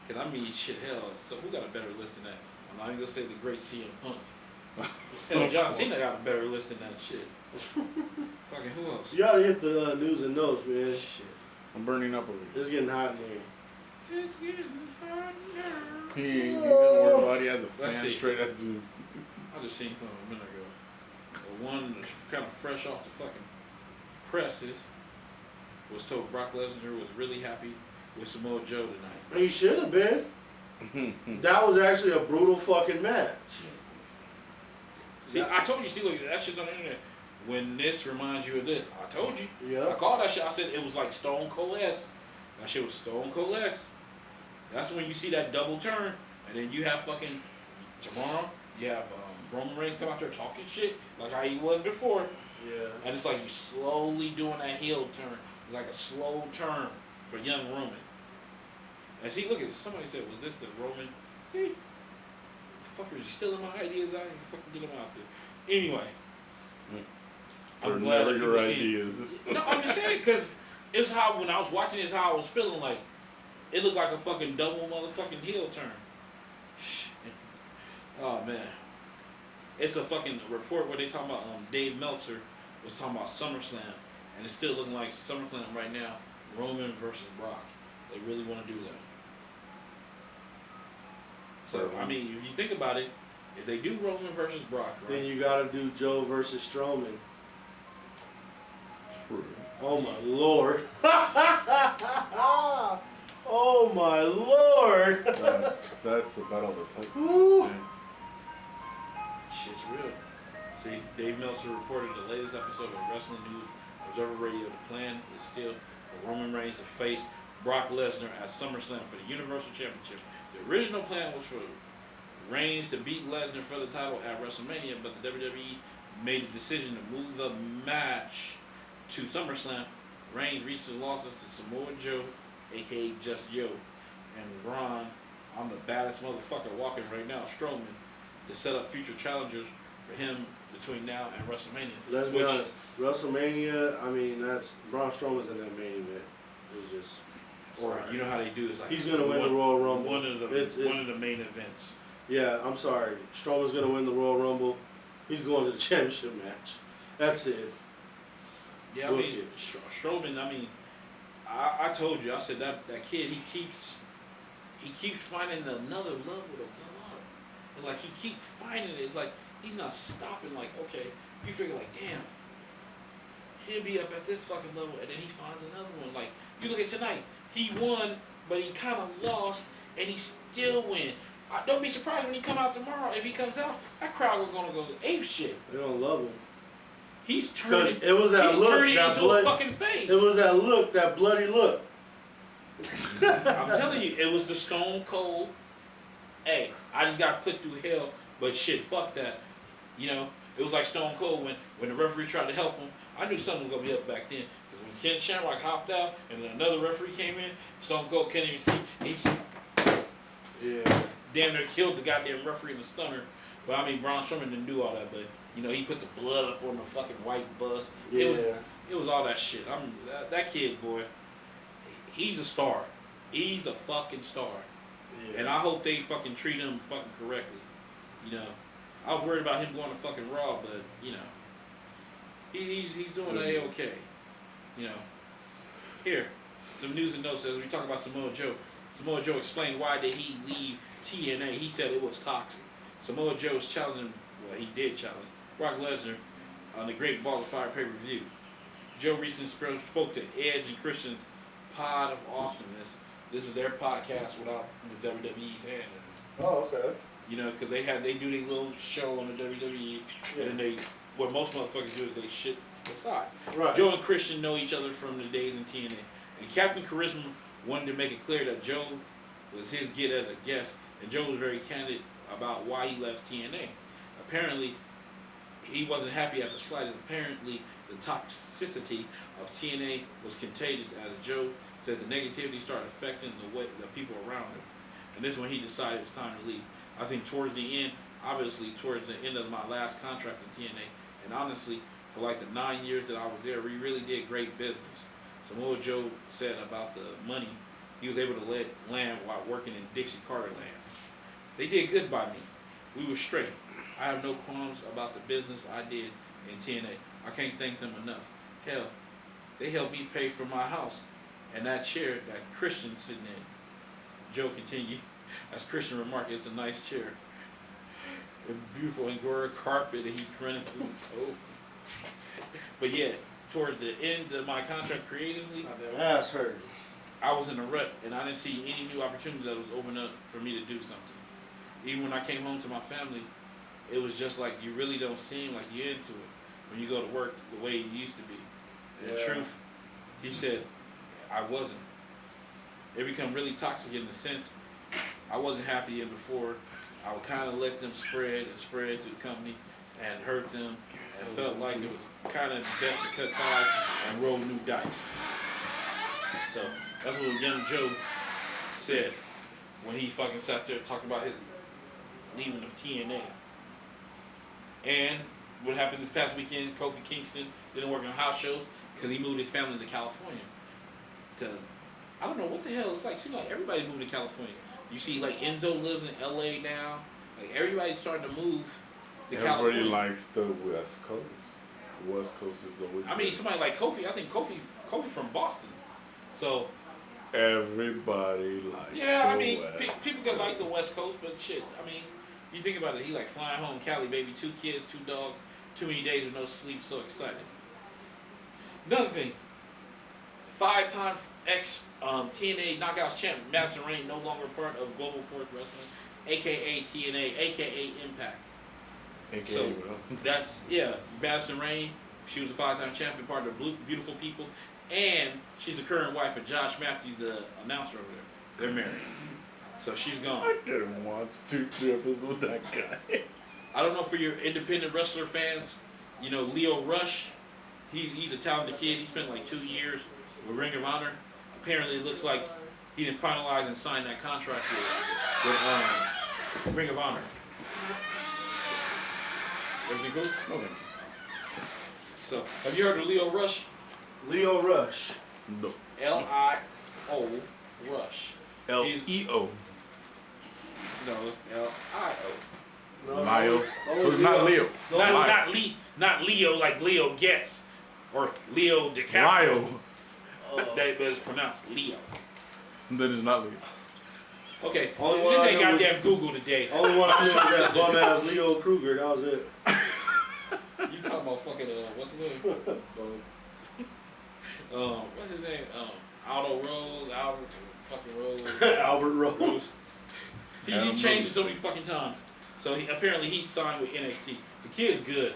Cause I mean, shit, hell, so who got a better list than that? I'm not even gonna say the great CM Punk. Hell, John Cena got a better list than that shit. Fucking who else? You gotta hit the news and notes, man. Shit. I'm burning up over here. It's getting hot in here. It's getting hot now. He don't worry about it. He has a Let's fan see. straight at the... I just seen something a minute ago. The one that's kind of fresh off the fucking presses was told Brock Lesnar was really happy with Samoa Joe tonight. He should have been. That was actually a brutal fucking match. See, I told you, look, that shit's on the internet. When this reminds you of this, I told you. Yeah. I called that shit. I said it was like Stone Cold-esque. That shit was Stone Cold-esque. That's when you see that double turn, and then you have fucking tomorrow. You have Roman Reigns come out there talking shit like how he was before. Yeah. And it's like you slowly doing that heel turn. It's like a slow turn for young Roman. And see, look at this. Somebody said, was this the Roman? See? Fuckers are stealing my ideas out here. Fucking get them out there. Anyway. I'm glad that your people ideas. No, I'm just saying, because it's how, when I was watching this, how I was feeling like, it looked like a fucking double motherfucking heel turn. Oh, man. It's a fucking report where they talking about, Dave Meltzer was talking about SummerSlam, and it's still looking like SummerSlam right now, Roman versus Brock. They really want to do that. So, I mean, if you think about it, if they do Roman versus Brock, right? Then you gotta do Joe versus Strowman. True. Oh my lord. Oh my lord. That's about all the type. Woo. Shit's real. See, Dave Meltzer reported the latest episode of Wrestling News Observer Radio. The plan is still for Roman Reigns to face Brock Lesnar at SummerSlam for the Universal Championship. The original plan was for Reigns to beat Lesnar for the title at WrestleMania, but the WWE made a decision to move the match to SummerSlam. Reigns recently losses to Samoa Joe, aka Just Joe, and Braun, I'm the baddest motherfucker walking right now, Strowman, to set up future challengers for him between now and WrestleMania. Let's be honest, WrestleMania, I mean, that's Braun Strowman's in that main event. It's just... Or you know how they do this, like he's gonna win the Royal Rumble. One of the main events. Yeah, I'm sorry. Strowman's gonna win the Royal Rumble. He's going to the championship match. That's it. Yeah, I mean, Strowman. I mean, I told you. I said that kid. He keeps finding another level to go up. It's like he keeps finding it. It's like he's not stopping. Like, okay, you figure like, damn, he'll be up at this fucking level, and then he finds another one. Like, you look at tonight. He won, but he kind of lost, and he still win. Don't be surprised when he come out tomorrow. If he comes out, that crowd is gonna go ape shit. They don't love him. He's turning. It was that he's look, turning that into blood, a fucking face. It was that look, that bloody look. I'm telling you, it was the Stone Cold. Hey, I just got put through hell, but shit, fuck that. You know, it was like Stone Cold when the referee tried to help him. I knew something was gonna be up back then. Because when Ken Shamrock hopped out and then another referee came in, Stone Cold couldn't even see. Yeah. damn near killed the goddamn referee in the stunner. But I mean, Braun Strowman didn't do all that. But you know, he put the blood up on the fucking white bus. Yeah. It was all that shit. That kid, boy. He's a star. He's a fucking star. Yeah. And I hope they fucking treat him fucking correctly. You know, I was worried about him going to fucking Raw, but you know, he's doing A-okay. You know, here, some news and notes as we talk about Samoa Joe. Samoa Joe explained why did he leave TNA. He said it was toxic. Samoa Joe's challenging, well, he did challenge Brock Lesnar on the Great Ball of Fire pay-per-view. Joe recently spoke to Edge and Christian's Pod of Awesomeness. This is their podcast without the WWE's hand in it. Oh, okay. You know, because they do their little show on the WWE, and then what most motherfuckers do is they shit aside. Right. Joe and Christian know each other from the days in TNA, and Captain Charisma wanted to make it clear that Joe was his get as a guest, and Joe was very candid about why he left TNA. Apparently, he wasn't happy at the slightest. Apparently, the toxicity of TNA was contagious, as Joe said the negativity started affecting the people around him. And this is when he decided it was time to leave. I think towards the end, obviously towards the end of my last contract in TNA, and honestly, for like the 9 years that I was there, we really did great business. Samoa Joe said about the money he was able to let land while working in Dixie Carter land. They did good by me. We were straight. I have no qualms about the business I did in TNA. I can't thank them enough. Hell, they helped me pay for my house and that chair that Christian's sitting in. Joe continued, as Christian remarked, it's a nice chair. A beautiful Angora carpet and he running through the toe. But yeah, towards the end of my contract creatively, I've been ass hurt. I was in a rut and I didn't see any new opportunities that was open up for me to do something. Even when I came home to my family, it was just like you really don't seem like you're into it when you go to work the way you used to be. And the truth, he said, I wasn't. It become really toxic in the sense I wasn't happy in before. I would kind of let them spread to the company and hurt them and felt like it was kind of best to cut ties and roll new dice. So that's what young Joe said when he fucking sat there talking about his leaving of TNA. And what happened this past weekend, Kofi Kingston didn't work on house shows because he moved his family to California. I don't know what the hell it's like. Seems like everybody moved to California. You see, like Enzo lives in LA now. Like everybody's starting to move to California. Everybody likes the West Coast. The West Coast is always. I mean, somebody like Kofi. I think Kofi from Boston. So. Everybody likes. Yeah, the I mean, West people can like the West Coast, but shit. I mean, you think about it. He like flying home, Cali, baby, 2 kids, 2 dogs, too many days with no sleep. So excited. Another thing. 5-time TNA Knockouts champ Madison Rayne no longer part of Global Force Wrestling, aka TNA, aka Impact. AKA So what else? that's Madison Rayne. She was a 5-time champion, part of the Beautiful People, and she's the current wife of Josh Matthews, the announcer over there. They're married, so she's gone. I didn't watch 2 trippers with that guy. I don't know for your independent wrestler fans, you know Leo Rush. He's a talented kid. He spent like 2 years with Ring of Honor. Apparently, it looks like he didn't finalize and sign that contract with Ring of Honor. Everything good? Okay. So, have you heard of Leo Rush? Leo Rush. No. L-I-O Rush. L-E-O. No, it's L-I-O. No, Lio. no, So it's not Leo. Not Leo like Leo Getz or Leo DiCaprio. Lio. But it's pronounced Leo. Then it's not Leo. Okay, Only one this I ain't know goddamn Google today. Only one I knew was that bum ass Leo Kruger. That was it. You talking about fucking what's his name? What's his name? Albert fucking Rose. Albert Rose. He changed it so many fucking times. So apparently he signed with NXT. The kid's good.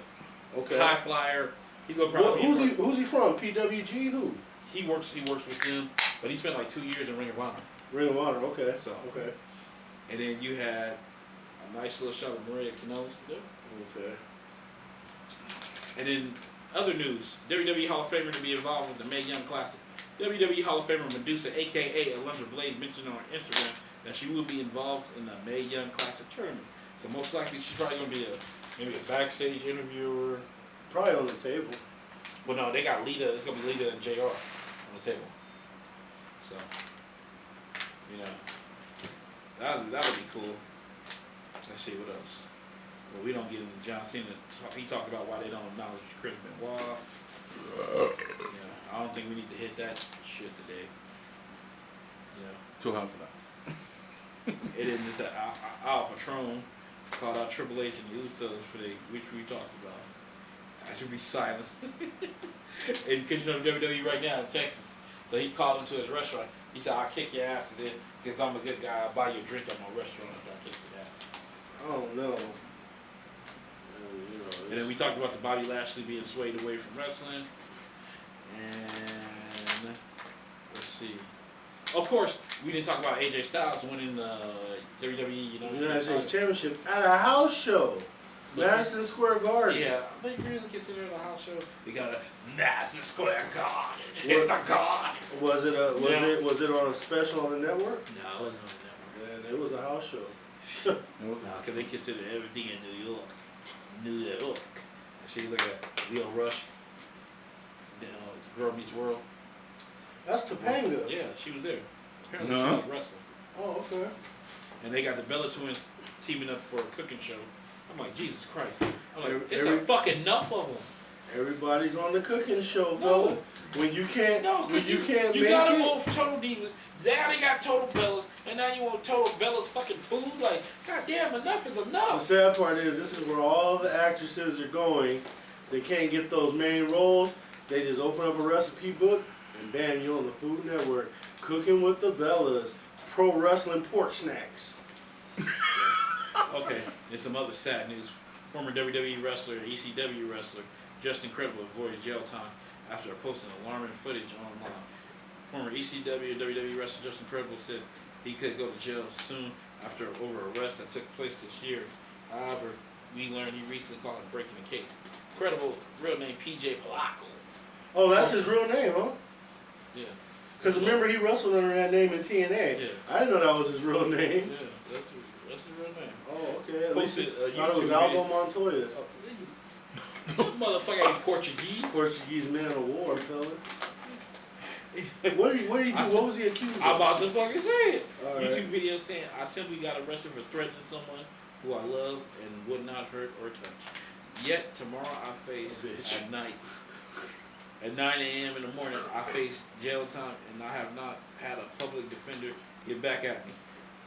Okay. High flyer. He's gonna probably. Who's he from? PWG? Who? He works with them, but he spent like 2 years in Ring of Honor. Ring of Honor. Okay. So Okay. and then you had a nice little shot of Maria Kanellis there. Okay. And then other news: WWE Hall of Famer to be involved with the Mae Young Classic. WWE Hall of Famer Medusa, aka Alundra Blayze, mentioned on Instagram that she will be involved in the Mae Young Classic tournament. So most likely she's probably gonna be maybe a backstage interviewer. Probably on the table. Well, no, they got Lita. It's gonna be Lita and JR on the table. So, you know, that would be cool. Let's see what else. Well, we don't get into John Cena. He talked about why they don't acknowledge Chris Benoit. I don't think we need to hit that shit today. Too hot for that. It isn't that our Patron called out Triple H and the Usos for which we talked about. I should be silent. And because WWE right now in Texas. So he called him to his restaurant. He said, I'll kick your ass today because I'm a good guy. I'll buy you a drink at my restaurant after I kick your ass. I don't know. And then we talked about the Bobby Lashley being swayed away from wrestling. And let's see. Of course, we didn't talk about AJ Styles winning the WWE United States Championship at a house show. Madison Square Garden. Yeah, they really consider it a house show. We got a Madison Square Garden. It's the garden. Was it on a special on the network? No, it wasn't on the network. And it was a house show. No, because they consider everything in New York. New York. I see, look at Leo Rush. Girl Meets World. That's Topanga. Yeah, she was there. Apparently No. she liked wrestling. Oh, okay. And they got the Bella Twins teaming up for a cooking show. I'm like, Jesus Christ. I'm like, it's Every- a fucking enough of them. Everybody's on the cooking show, No. fella. When you can't, No, when because you can't you make got them it. on Total Divas. Now they got Total Bellas. And now you want Total Bellas fucking food? Like, goddamn, enough is The enough. sad part is, this is where all the actresses are going. They can't get those main roles. They just open up a recipe book and bam, you're on the Food Network. Cooking with the Bellas. Pro wrestling pork snacks. Okay, and some other sad news. Former WWE wrestler and ECW wrestler Justin Credible avoided jail time after posting alarming footage online. Former ECW and WWE wrestler Justin Credible said he could go to jail soon after over arrest that took place this year. However, we learned he recently called it breaking the case. Credible, real name PJ Palaco. Oh, that's his real name, huh? Yeah. Because remember, he wrestled under that name in TNA. Yeah. I didn't know that was his real name. Yeah, that's his real name. Oh, okay. At least Posted I a thought it was YouTube Aldo video. Montoya. Motherfucker ain't Portuguese. Portuguese man of war, fella. What did he do? What was he accused of? I'm about to fucking say it. All right. YouTube video saying I simply got arrested for threatening someone who I love and would not hurt or touch. Yet tomorrow I face Bitch. at night. At 9 a.m. in the morning, I face jail time, and I have not had a public defender get back at me.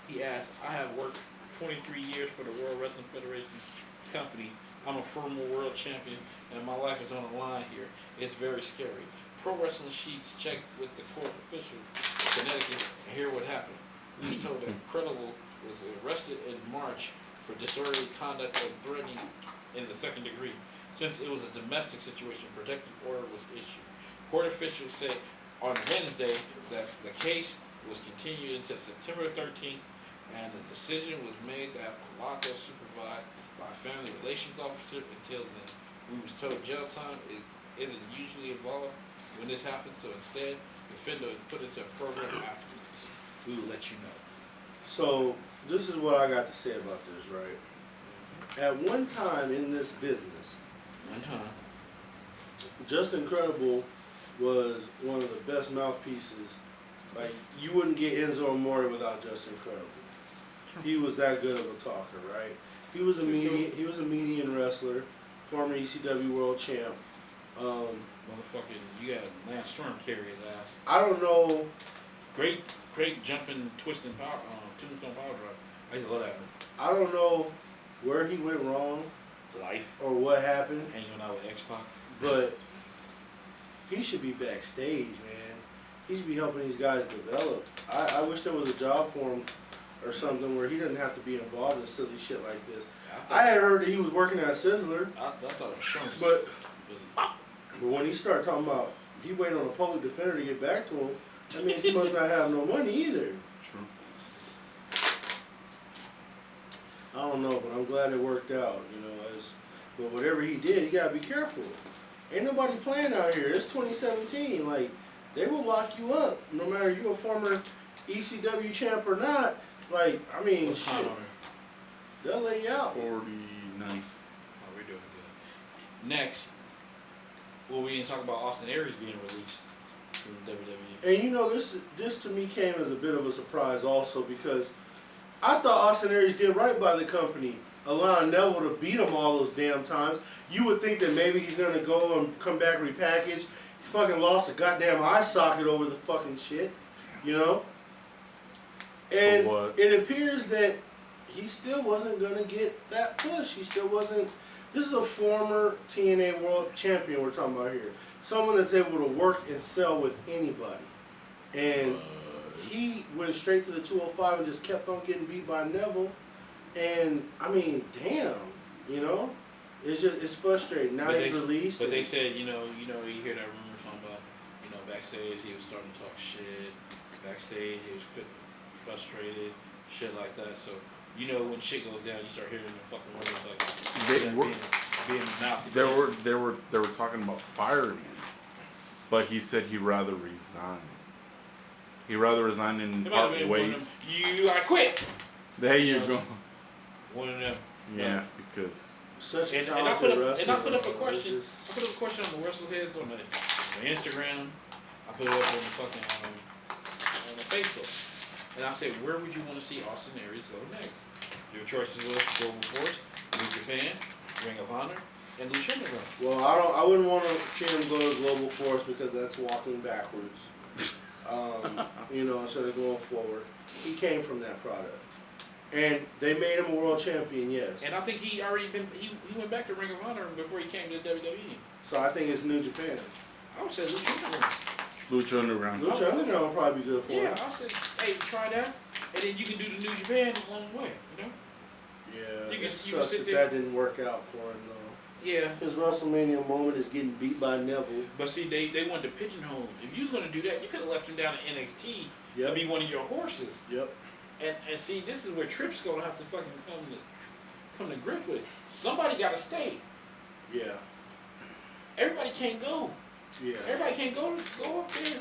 He asked, I have worked 23 years for the World Wrestling Federation company. I'm a former world champion, and my life is on the line here. It's very scary. Pro Wrestling Sheets checked with the court officials in Connecticut, and hear what happened. We was told that Credible was arrested in March for disorderly conduct and threatening in the second degree. Since it was a domestic situation, protective order was issued. Court officials said on Wednesday that the case was continued until September 13th, and the decision was made to have Palaco supervised by a family relations officer until then. We was told jail time isn't usually involved when this happens, so instead, the offender is put into a program afterwards. We will let you know. So, this is what I got to say about this, right? At one time in this business, One time. Justin Credible was one of the best mouthpieces. Like, you wouldn't get Enzo Amore without Justin Credible. He was that good of a talker, right? He was a median wrestler, former ECW world champ. Motherfucking, you got Lance Storm carry his ass. I don't know. Great jumping, twisting power, tombstone power drive. I used to love that one. I don't know where he went wrong Life. or what happened, Hanging out with X-Pac. but he should be backstage, man. He should be helping these guys develop. I wish there was a job for him or something where he doesn't have to be involved in silly shit like this. I had heard that he was working at Sizzler, I thought it was Sherman. but when he started talking about he waited on a public defender to get back to him, that means he must not have no money either. True. I don't know, but I'm glad it worked out, but whatever he did, you gotta be careful. Ain't nobody playing out here. It's 2017. Like, they will lock you up, no matter you a former ECW champ or not. Like, I mean, What's time shit, on her? they'll lay you out. 49. Oh, we're doing good. Next, well, we didn't talk about Austin Aries being released from WWE. And you know, this to me came as a bit of a surprise also because I thought Austin Aries did right by the company, allowing Neville to beat him all those damn times. You would think that maybe he's gonna go and come back repackaged. He fucking lost a goddamn eye socket over the fucking shit, you know? And it appears that he still wasn't gonna get that push. He still wasn't. This is a former TNA World Champion we're talking about here. Someone that's able to work and sell with anybody. And he went straight to the 205 and just kept on getting beat by Neville. And, I mean, damn, you know? It's frustrating. Now he's released. But they said, you hear that rumor talking about, backstage he was starting to talk shit. Backstage he was frustrated, shit like that. So, when shit goes down, you start hearing the fucking rumors like being mouthed. They were talking about firing him, but he said he'd rather resign. He'd rather resign and part ways. I quit. There you go. One of them. Yeah, because such a and talented I put wrestler. up a question. I put up a question on the Wrestleheads on the Instagram. I put it up on the fucking on the Facebook. And I said, where would you want to see Austin Aries go next? Your choices were Global Force, New Japan, Ring of Honor, and Lucha Underground. Well, I wouldn't want to see him go to Global Force because that's walking backwards. Instead of going forward. He came from that product. And they made him a world champion, yes. And I think he went back to Ring of Honor before he came to WWE. So I think it's New Japan. I would say Lucha Underground. Lucha Underground. Lucha Underground would probably be good for him. Yeah, I said, hey, try that, and then you can do the New Japan along the way, Yeah, it sucks that didn't work out for him, though. Yeah. His WrestleMania moment is getting beat by Neville. But see, they wanted to pigeonhole him. If you was going to do that, you could have left him down at NXT and be one of your horses. Yep. And see, this is where Tripp's going to have to fucking come to grips with it. Somebody got to stay. Yeah. Everybody can't go. Yeah. Everybody can't go up there.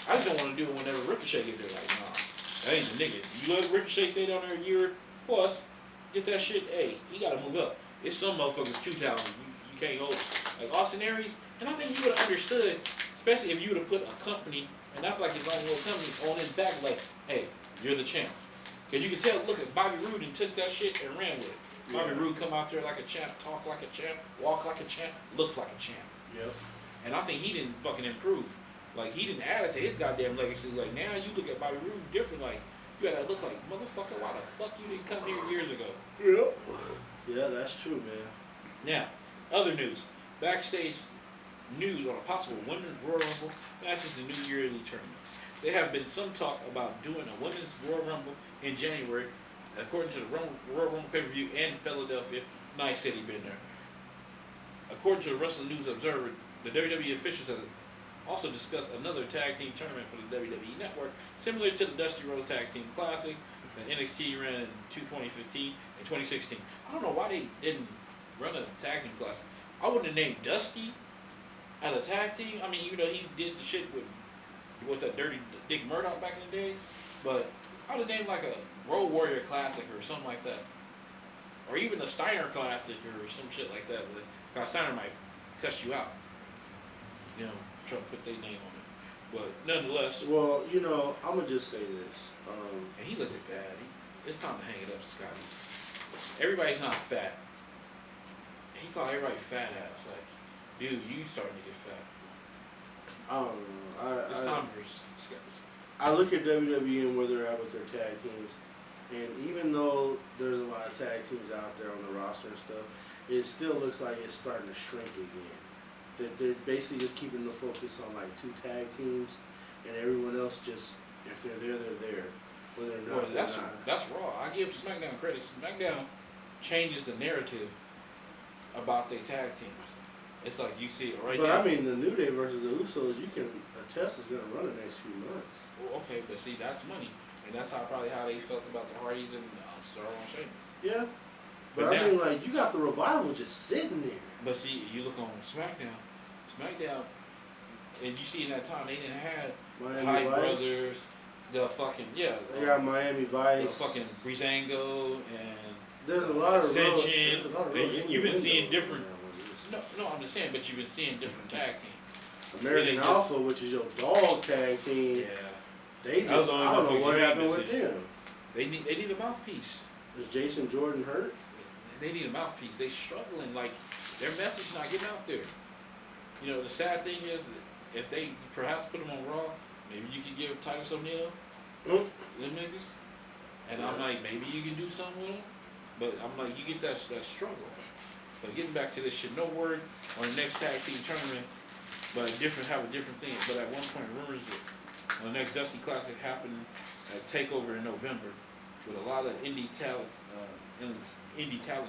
I just don't want to do it whenever Ricochet get there. Like, nah, that ain't the nigga. You let Ricochet stay down there a year plus, get that shit. Hey, he got to move up. It's some motherfuckers too talented. You can't hold like Austin Aries. And I think you would have understood, especially if you would have put a company, and that's like his own little company, on his back. Like, hey, you're the champ. Because you can tell. Look at Bobby Roode and took that shit and ran with it. Bobby Roode come out there like a champ, talk like a champ, walk like a champ, looks like a champ. Yep. And I think he didn't fucking improve. Like, he didn't add it to his goddamn legacy. Like, now you look at Bobby Roode different. Like, you gotta look like, motherfucker, why the fuck you didn't come here years ago? Yep. Yeah, that's true, man. Now, other news. Backstage news on a possible Women's Royal Rumble matches the New Yearly tournaments. There have been some talk about doing a Women's Royal Rumble in January, according to the Royal Rumble pay-per-view in Philadelphia. Nice city, been there. According to the Wrestling News Observer, the WWE officials have also discussed another tag team tournament for the WWE Network, similar to the Dusty Rhodes Tag Team Classic that NXT ran in 2015 and 2016. I don't know why they didn't run a tag team classic. I wouldn't have named Dusty as a tag team. I mean, he did the shit with that Dirty Dick Murdoch back in the days, but I would have named like a Road Warrior Classic or something like that, or even a Steiner Classic or some shit like that. But Steiner might cuss you out. Try to put their name on it. But nonetheless. Well, I'm going to just say this. And he looks bad. It's time to hang it up, Scotty. Everybody's not fat. He called everybody fat ass. Like, dude, you starting to get fat. I don't know. It's time for Scotty. I look at WWE and where they're at with their tag teams. And even though there's a lot of tag teams out there on the roster and stuff, it still looks like it's starting to shrink again. That they're basically just keeping the focus on like 2 tag teams, and everyone else just, if they're there, they're there. When they're not, well, that's Raw. I give SmackDown credit. SmackDown changes the narrative about their tag teams. It's like you see it right now. But I mean, the New Day versus the Usos, you can attest is going to run the next few months. Well, okay, but see, that's money, and that's probably how they felt about the Hardys and Starr and Sheamus. Yeah. But I mean, like, you got the Revival just sitting there. But see, you look on SmackDown, and you see in that time they didn't have Miami Hype Vice. Brothers, The fucking yeah. They got Miami Vice. The fucking Breezango and There's a lot of Ascension. real You've been seeing different. Man, No, I'm just saying, but you've been seeing different tag teams. American Alpha, which is your dog tag team. Yeah. They just, I don't know what happened with them. They need a mouthpiece. Is Jason Jordan hurt? They need a mouthpiece. They struggling. Like, their message not getting out there. You know, the sad thing is, that if they perhaps put them on Raw, maybe you could give Titus O'Neil them niggas. And I'm like, maybe you can do something with them. But I'm like, you get that struggle. But getting back to this shit, no word on the next tag team tournament, but have a different thing. But at one point, rumors that the next Dusty Classic happened at TakeOver in November, with a lot of indie talents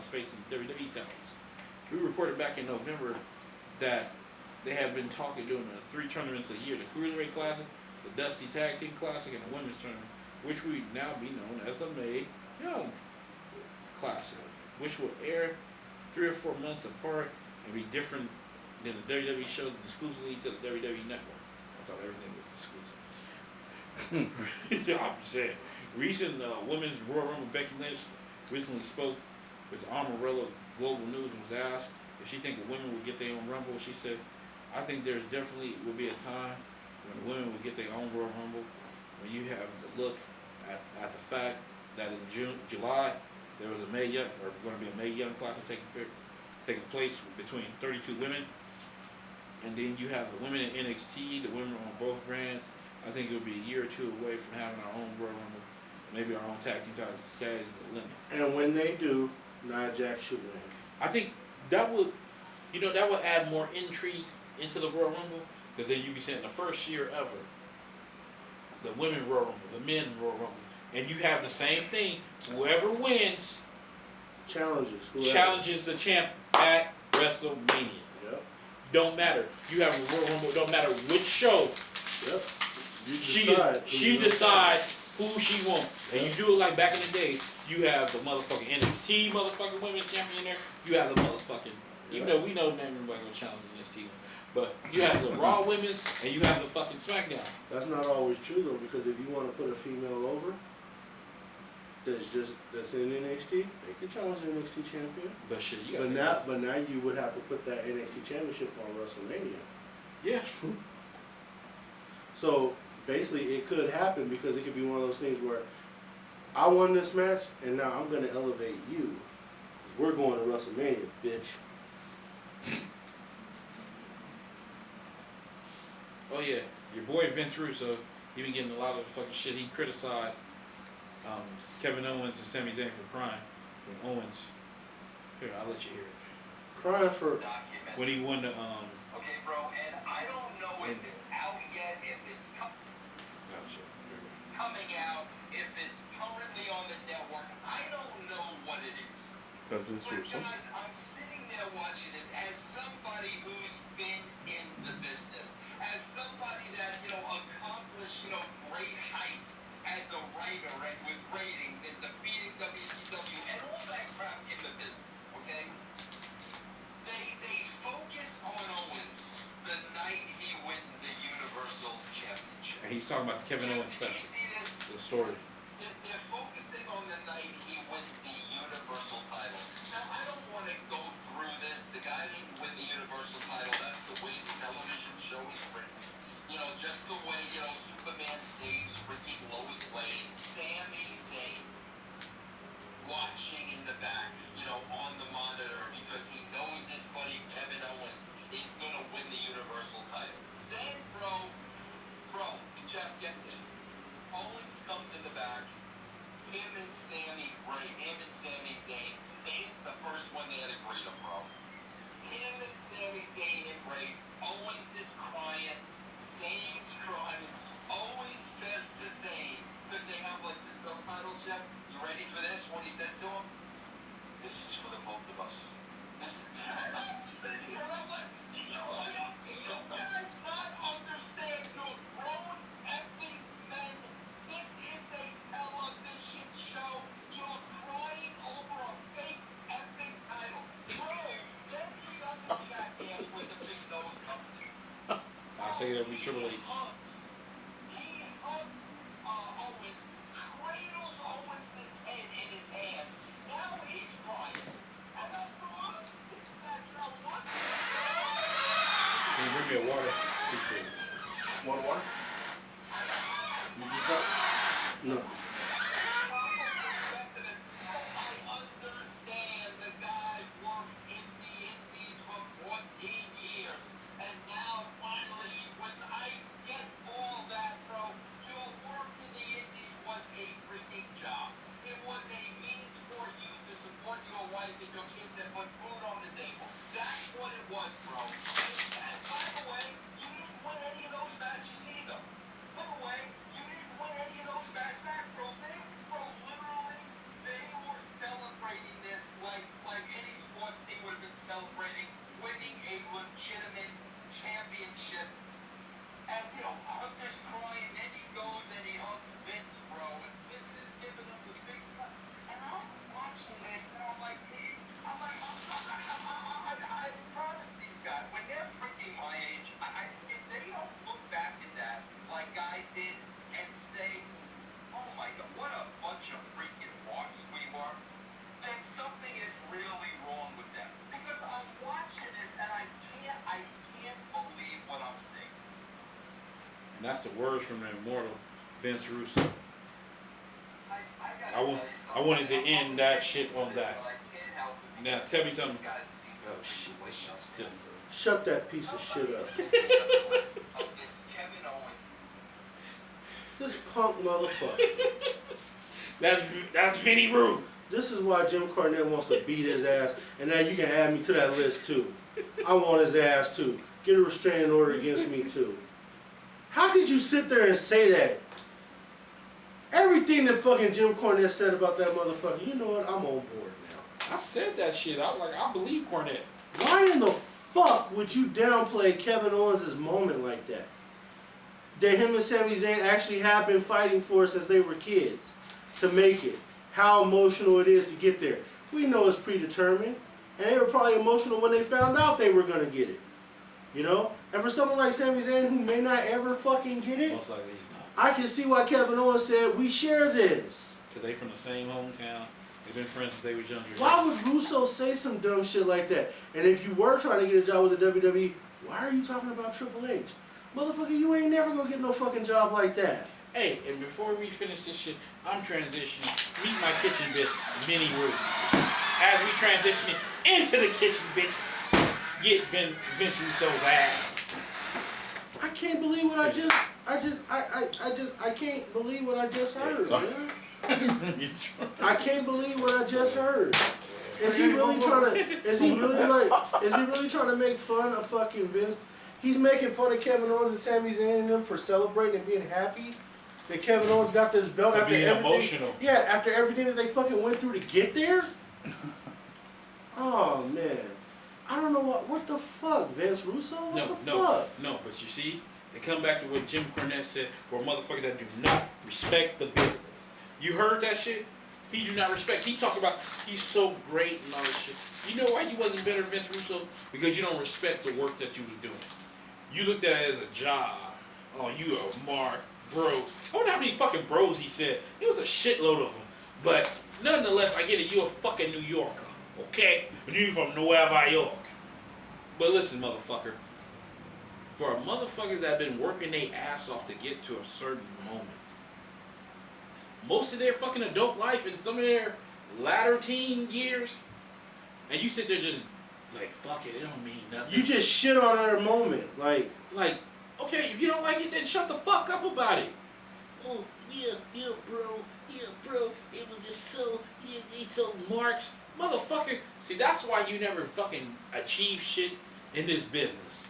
facing WWE talents. We reported back in November that they have been doing 3 tournaments a year: the Cruiserweight Classic, the Dusty Tag Team Classic, and the Women's Tournament, which we now be known as the Mae Young Classic, which will air 3 or 4 months apart and be different than the WWE shows exclusively to the WWE Network. I thought everything was exclusive. Yeah, I'm just saying. Recent Women's Royal Rumble, Becky Lynch recently spoke with the Amarillo Global News and was asked if she think the women would get their own Rumble. She said, I think there's definitely will be a time when the women will get their own Royal Rumble, when you have to look at the fact that in July, there was going to be a Mae Young Classic taking place between 32 women. And then you have the women in NXT, the women on both brands. I think it would be a year or 2 away from having our own Royal Rumble. Maybe our own tag team titles. The sky is the limit. And when they do, Nia Jax should win. I think that would add more intrigue into the Royal Rumble, because then you'd be saying the first year ever, the women Royal Rumble, the men Royal Rumble, and you have the same thing. Whoever wins challenges the champ at WrestleMania. Yep. Don't matter. You have a Royal Rumble. Don't matter which show. Yep. She decides who she wants. And you do it like back in the day. You have the motherfucking NXT motherfucking women's champion there. You have the motherfucking, even though we know everybody gonna challenge the NXT, but you have the Raw women's and you have the fucking Smackdown. That's not always true though, because if you want to put a female over that's in NXT, they can challenge the NXT champion. But shit, you got but now you would have to put that NXT championship on WrestleMania. Yeah, true. So basically, it could happen, because it could be one of those things where I won this match and now I'm gonna elevate you. We're going to WrestleMania, bitch. Oh yeah, your boy Vince Russo, he been getting a lot of fucking shit. He criticized Kevin Owens and Sami Zayn for crying when Owens. Here, I'll let you hear it. Crying for when he won the Okay, bro, and I don't know if it's out yet, if it's coming out, if it's currently on the network. I don't know what it is. But guys, I'm sitting there watching this as somebody who's been in the business, as somebody that, accomplished, great heights as a writer and with ratings and defeating WCW and all that crap in the business, okay? They focus on Owens the night he wins the Universal Championship. and he's talking about the Kevin Owens special. Did you see this? The story. They're focusing on the night he wins the Universal title. Now, I don't want to go through this. The guy didn't win the Universal title. That's the way the television show is written. Just the way, Superman saves freaking Lois Lane. Sami Zayn watching in the back, on the monitor, because he knows his buddy Kevin Owens is going to win the Universal title. Then, bro, Jeff, get this. Owens comes in the back. Him and Sami Zayn. Zayn's the first one they had agreed on, bro. Him and Sami Zayn embrace. Owens is crying. Zayn's crying. Owens says to Zayn, because they have like the subtitles, Jeff. You ready for this? What he says to him? This is for the both of us. And I'm sitting here and I'm like, you guys not understand? You're grown effing men. This is a television show. You're crying over a fake effing title. Bro, then the other jackass with the big nose comes in. I'll tell you every Triple H. He hugs needles Owens' head in his hands. Now he's crying. And I'm sitting back and I'm watching this. Can you bring me a water? Water? You just talk? No. I understand the guy worked in the Indies for 14 years. And now finally, when I get all that, bro, your work in the Indies was a freaking job. It was a means for you to support your wife and your kids and put food on the table. That's what it was, bro. And by the way, you didn't win any of those matches either. By the way, you didn't win any of those matches back, bro. Literally, they were celebrating this like any sports team would have been celebrating winning a legitimate championship. And, Hunter's crying, then he goes and he hugs Vince, bro. And Vince is giving him the big stuff. And I'm watching this, and I'm like, I promise these guys, when they're freaking my age, if they don't look back at that like I did and say, oh my God, what a bunch of freaking marks we were, then something is really wrong with them. Because I'm watching this, and I can't believe what I'm seeing. And that's the words from the immortal Vince Russo. I wanted to end that shit on that. Now tell me something. Oh shit, this shit's still. Shut that piece of shit up. This punk motherfucker. That's Vinny Roo. This is why Jim Cornette wants to beat his ass, and now you can add me to that list too. I want his ass too. Get a restraining order against me too. How could you sit there and say that? Everything that fucking Jim Cornette said about that motherfucker, you know what? I'm on board now. I said that shit. I was like, I believe Cornette. Why in the fuck would you downplay Kevin Owens' moment like that? That him and Sami Zayn actually have been fighting for since they were kids to make it. How emotional it is to get there. We know it's predetermined. And they were probably emotional when they found out they were going to get it. You know? And for someone like Sami Zayn who may not ever fucking get it, Most likely he's not. I can see why Kevin Owens said, we share this. Because they from the same hometown. They've been friends since they was younger. Why would Russo say some dumb shit like that? And if you were trying to get a job with the WWE, why are you talking about Triple H? Motherfucker, you ain't never gonna get no fucking job like that. Hey, and before we finish this shit, I'm transitioning. Meet my kitchen bitch, Minnie Roo. As we transition into the kitchen bitch, get Vince Russo's ass. I can't believe what I can't believe what I just heard, man. I can't believe what I just heard. Is he really trying to make fun of fucking Vince? He's making fun of Kevin Owens and Sami Zayn and them for celebrating and being happy that Kevin Owens got this belt after being everything. Emotional. Yeah, after everything that they fucking went through to get there. Oh man, I don't know what the fuck, Vince Russo. What the fuck? No. But you see, they come back to what Jim Cornette said for a motherfucker that do not respect the business. You heard that shit? He do not respect. He talk about he's so great and all this shit. You know why you wasn't better than Vince Russo? Because you don't respect the work that you was doing. You looked at it as a job. Oh, you a mark, bro. I wonder how many fucking bros he said. It was a shitload of them. But nonetheless, I get it. You a fucking New Yorker, okay? You from Nueva York. But listen, motherfucker. For motherfuckers that have been working their ass off to get to a certain moment, most of their fucking adult life and some of their latter teen years, and you sit there just like, fuck it don't mean nothing. You just shit on their moment, like, okay, if you don't like it, then shut the fuck up about it. Oh, yeah, bro, it was just so, it's so marks. Motherfucker, see, that's why you never fucking achieve shit in this business.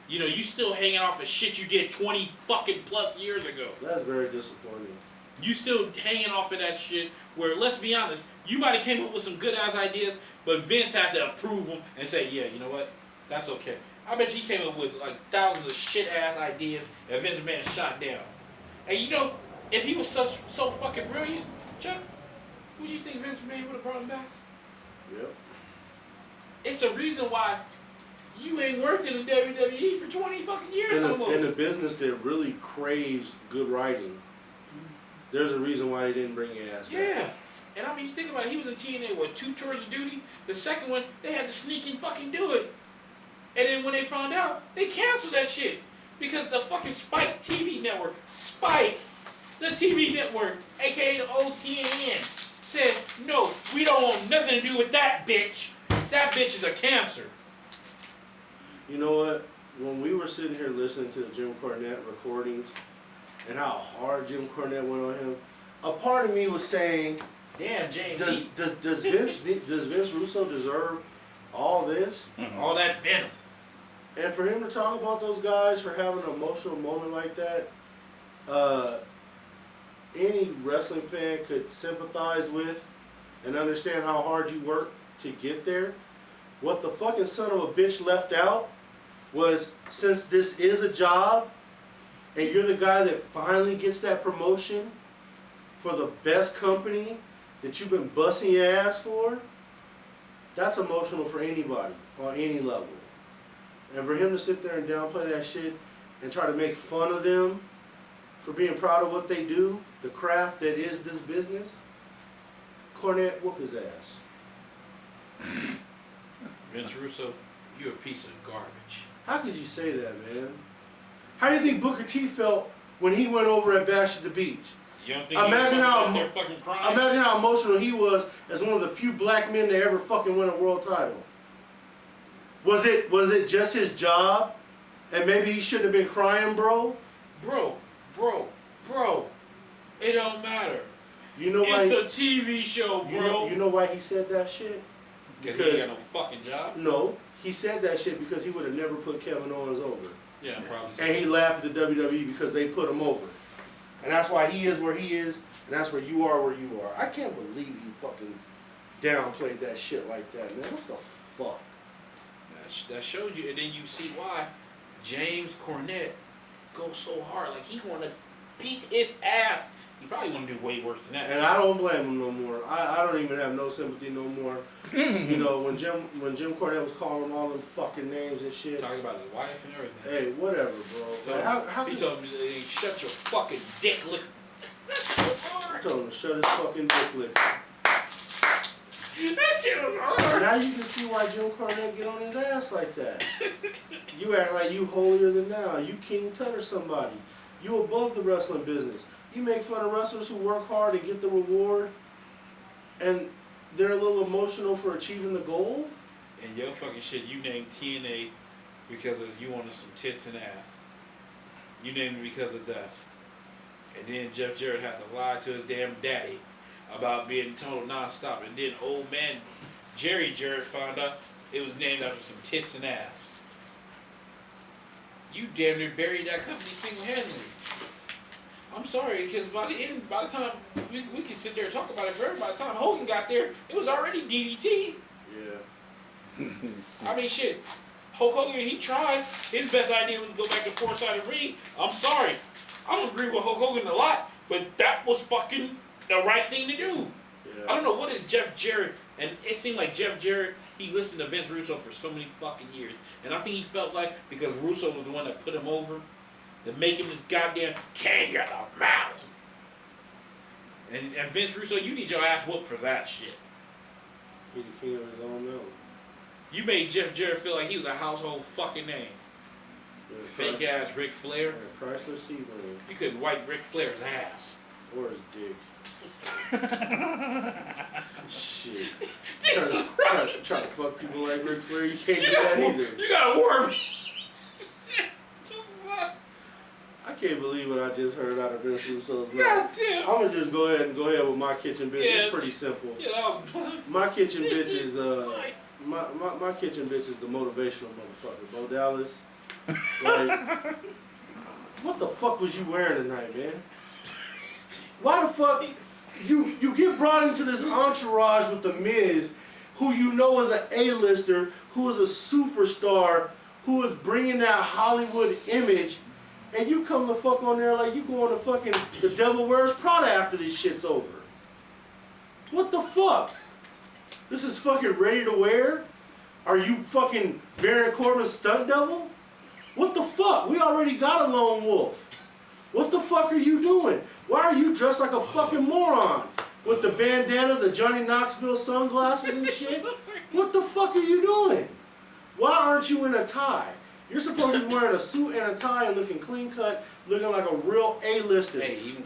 You know, you still hanging off of shit you did 20 fucking plus years ago. That's very disappointing. You still hanging off of that shit where, let's be honest, you might have came up with some good ass ideas, but Vince had to approve them and say, yeah, you know what, that's okay. I bet you came up with like thousands of shit ass ideas that Vince McMahon shot down. And you know, if he was so fucking brilliant, Chuck, who do you think Vince McMahon would have brought him back? Yep. It's a reason why you ain't worked in the WWE for 20 fucking years In almost. a business that really craves good writing, There's a reason why they didn't bring your ass back. Yeah. And I mean, you think about it, he was in TNA, what, 2 tours of duty? The second one, they had to sneak and fucking do it. And then when they found out, they canceled that shit. Because the fucking Spike TV network, Spike, the TV network, aka the OTN, said, no, we don't want nothing to do with that bitch. That bitch is a cancer. You know what? When we were sitting here listening to the Jim Cornette recordings and how hard Jim Cornette went on him, a part of me was saying, damn, James. Does Vince Russo deserve all this? All that venom. And for him to talk about those guys for having an emotional moment like that, any wrestling fan could sympathize with and understand how hard you work to get there. What the fucking son of a bitch left out was, since this is a job and you're the guy that finally gets that promotion for the best company that you've been busting your ass for, that's emotional for anybody on any level. And for him to sit there and downplay that shit and try to make fun of them for being proud of what they do, the craft that is this business, Cornette, whoop his ass. Vince Russo, you're a piece of garbage. How could you say that, man? How do you think Booker T felt when he went over at Bash at the Beach? You don't think imagine how fucking crying? Imagine how emotional he was as one of the few black men to ever fucking win a world title. Was it just his job? And maybe he shouldn't have been crying, bro? Bro. It don't matter. You know why? It's a TV show, bro. You know why he said that shit? Because he ain't got no fucking job? No. He said that shit because he would have never put Kevin Owens over. Yeah, probably. And he laughed at the WWE because they put him over. And that's why he is where he is, and that's where you are. I can't believe he fucking downplayed that shit like that, man. What the fuck? That showed you, and then you see why James Cornette goes so hard. Like, he want to beat his ass. He probably want to do way worse than that. And I don't blame him no more. I don't even have no sympathy no more. You know, when Jim Cornette was calling him all them fucking names and shit. Talking about his wife and everything. Hey, whatever, bro. He told me, shut your fucking dick lick. I told him to shut his fucking dick lick. That shit was hard. Now you can see why Jim Cornette get on his ass like that. You act like you holier than thou. You King Tut or somebody. You above the wrestling business. You make fun of wrestlers who work hard and get the reward, and they're a little emotional for achieving the goal. And your fucking shit, you named TNA because of you wanted some tits and ass. You named it because of that. And then Jeff Jarrett had to lie to his damn daddy about being told nonstop. And then old man Jerry Jarrett found out it was named after some tits and ass. You damn near buried that company single-handedly. I'm sorry, because by the time we can sit there and talk about it forever, by the time Hogan got there, it was already DDT. Yeah. I mean, shit. Hulk Hogan, he tried. His best idea was to go back to four-sided ring. I'm sorry. I don't agree with Hulk Hogan a lot, but that was fucking the right thing to do. Yeah. I don't know, what is Jeff Jarrett, and it seemed like Jeff Jarrett, he listened to Vince Russo for so many fucking years. And I think he felt like, because Russo was the one that put him over, to make him this goddamn king of the mountain. And Vince Russo, you need your ass whooped for that shit. He's the king of his own mountain. You made Jeff Jarrett feel like he was a household fucking name. Yeah, Fake ass Ric Flair. Yeah, Chrysler Sebring. You couldn't wipe Ric Flair's ass. Or his dick. Shit. Trying to fuck people like Ric Flair, you can't do that either. You gotta warn me. I can't believe what I just heard out of Vince Russo's mouth. God damn. I'm gonna just go ahead with my kitchen bitch. Yeah. It's pretty simple. Yeah, that was My kitchen bitch is my kitchen bitch is the motivational motherfucker, Bo Dallas. Like, what the fuck was you wearing tonight, man? Why the fuck you get brought into this entourage with the Miz, who you know is an A-lister, who is a superstar, who is bringing that Hollywood image, and you come the fuck on there like you going to fucking The Devil Wears Prada after this shit's over. What the fuck? This is fucking ready to wear? Are you fucking Baron Corbin's stunt double? What the fuck? We already got a lone wolf. What the fuck are you doing? Why are you dressed like a fucking moron? With the bandana, the Johnny Knoxville sunglasses and shit? What the fuck are you doing? Why aren't you in a tie? You're supposed to be wearing a suit and a tie and looking clean cut, looking like a real A-lister. Hey, even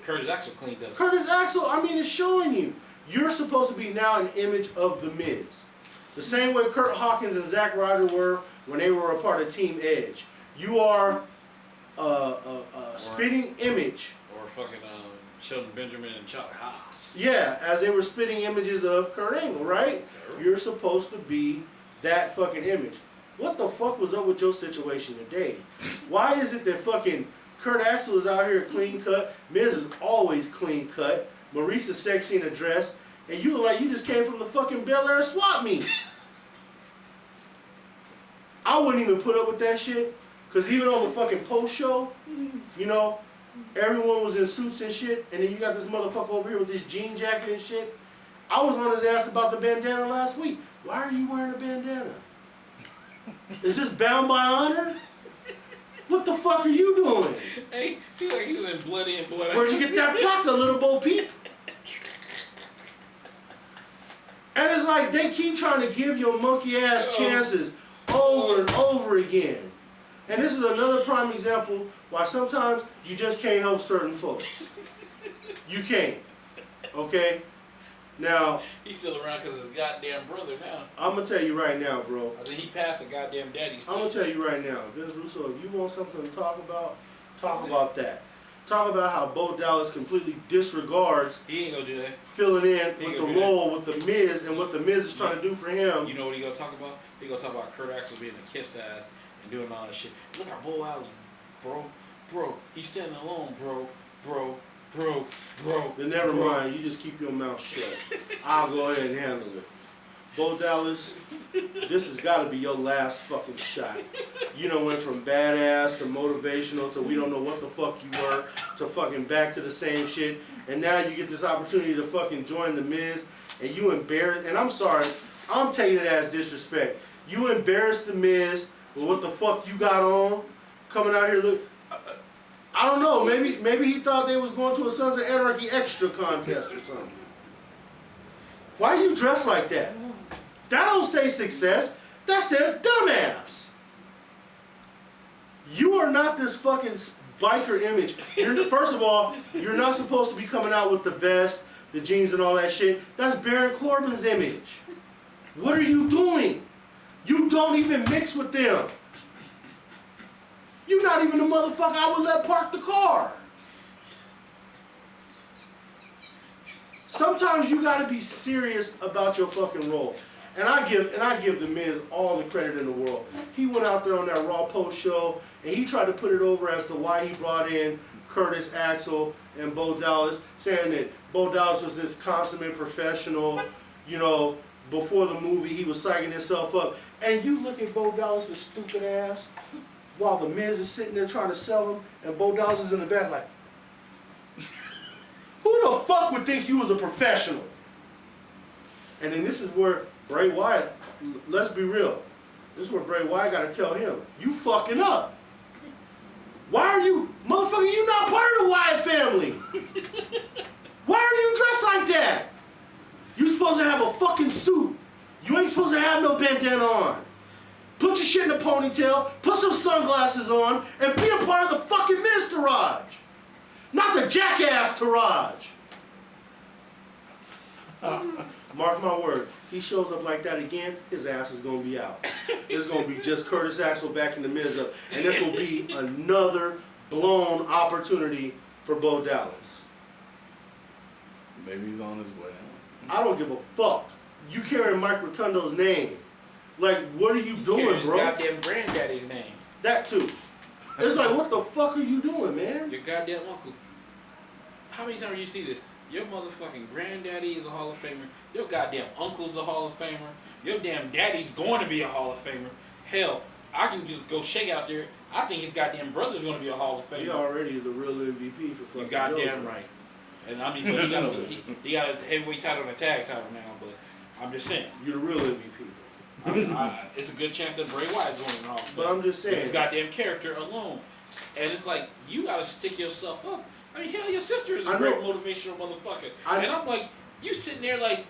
Curtis Axel cleaned up. Curtis Axel, I mean, it's showing you. You're supposed to be now an image of The Miz. The same way Kurt Hawkins and Zack Ryder were when they were a part of Team Edge. You are a spitting image. Or fucking Sheldon Benjamin and Charlie Haas. Yeah, as they were spitting images of Kurt Angle, right? You're supposed to be that fucking image. What the fuck was up with your situation today? Why is it that fucking Kurt Axel is out here clean cut, Miz is always clean cut, Maurice is sexy in a dress, and you look like you just came from the fucking Bel Air swap meet? I wouldn't even put up with that shit, because even on the fucking post show, you know, everyone was in suits and shit, and then you got this motherfucker over here with this jean jacket and shit. I was on his ass about the bandana last week. Why are you wearing a bandana? Is this bound by honor? What the fuck are you doing? Hey, feel like he was in Bloody and Blood. Where'd you get that placa, little Bo Peep? And it's like they keep trying to give your monkey ass chances over and over again. And this is another prime example why sometimes you just can't help certain folks. You can't. Okay? Now, He's still around because of his goddamn brother now. I'm going to tell you right now, bro. I think he passed the goddamn daddy. I'm going to tell you right now, Vince Russo, if you want something to talk about that. Talk about how Bo Dallas completely disregards He ain't gonna do that. filling in He with ain't the gonna do role with The Miz and what The Miz is trying to do for him. You know what he gonna talk about? He gonna talk about Kurt Axel being a kiss ass and doing all that shit. Look how Bo Dallas, bro, he's standing alone, bro. Then never mind, you just keep your mouth shut. I'll go ahead and handle it. Bo Dallas, this has got to be your last fucking shot. You done went from badass to motivational to we don't know what the fuck you were to fucking back to the same shit. And now you get this opportunity to fucking join The Miz and you embarrass, and I'm sorry, I'm taking it as disrespect. You embarrassed The Miz with what the fuck you got on, coming out here look. I don't know, maybe he thought they was going to a Sons of Anarchy extra contest or something. Why you dressed like that? That don't say success, that says dumbass. You are not this fucking biker image. First of all, you're not supposed to be coming out with the vest, the jeans and all that shit. That's Baron Corbin's image. What are you doing? You don't even mix with them. You're not even the motherfucker I would let park the car. Sometimes you gotta be serious about your fucking role. And I give The Miz all the credit in the world. He went out there on that Raw post show and he tried to put it over as to why he brought in Curtis Axel and Bo Dallas, saying that Bo Dallas was this consummate professional, you know, before the movie he was psyching himself up. And you look at Bo Dallas' stupid ass while The Miz is sitting there trying to sell him and Bo Dallas is in the back like, who the fuck would think you was a professional? And then this is where Bray Wyatt, let's be real, this is where Bray Wyatt got to tell him, you fucking up. Why are you, motherfucker, you not part of the Wyatt family. Why are you dressed like that? You supposed to have a fucking suit. You ain't supposed to have no bandana on. Put your shit in a ponytail, put some sunglasses on, and be a part of the fucking Miz Taraj. Not the jackass Taraj. Mark my word, he shows up like that again, his ass is going to be out. It's going to be just Curtis Axel backing The Miz up. And this will be another blown opportunity for Bo Dallas. Maybe he's on his way. I don't give a fuck. You carrying Mike Rotundo's name. Like, what are you doing, bro? Your goddamn granddaddy's name. That too. It's like, what the fuck are you doing, man? Your goddamn uncle. How many times do you see this? Your motherfucking granddaddy is a Hall of Famer. Your goddamn uncle's a Hall of Famer. Your damn daddy's going to be a Hall of Famer. Hell, I can just go shake out there. I think his goddamn brother's going to be a Hall of Famer. He already is a real MVP for fucking You goddamn Jojo. right. And I mean, but he got a heavyweight title and a tag title now. But I'm just saying, You're the real MVP. it's a good chance that Bray Wyatt's winning all. But I'm just saying. His goddamn character alone. And it's like, you gotta stick yourself up. I mean, hell, your sister is a I great know. motivational motherfucker. I- And I'm like, you sitting there like,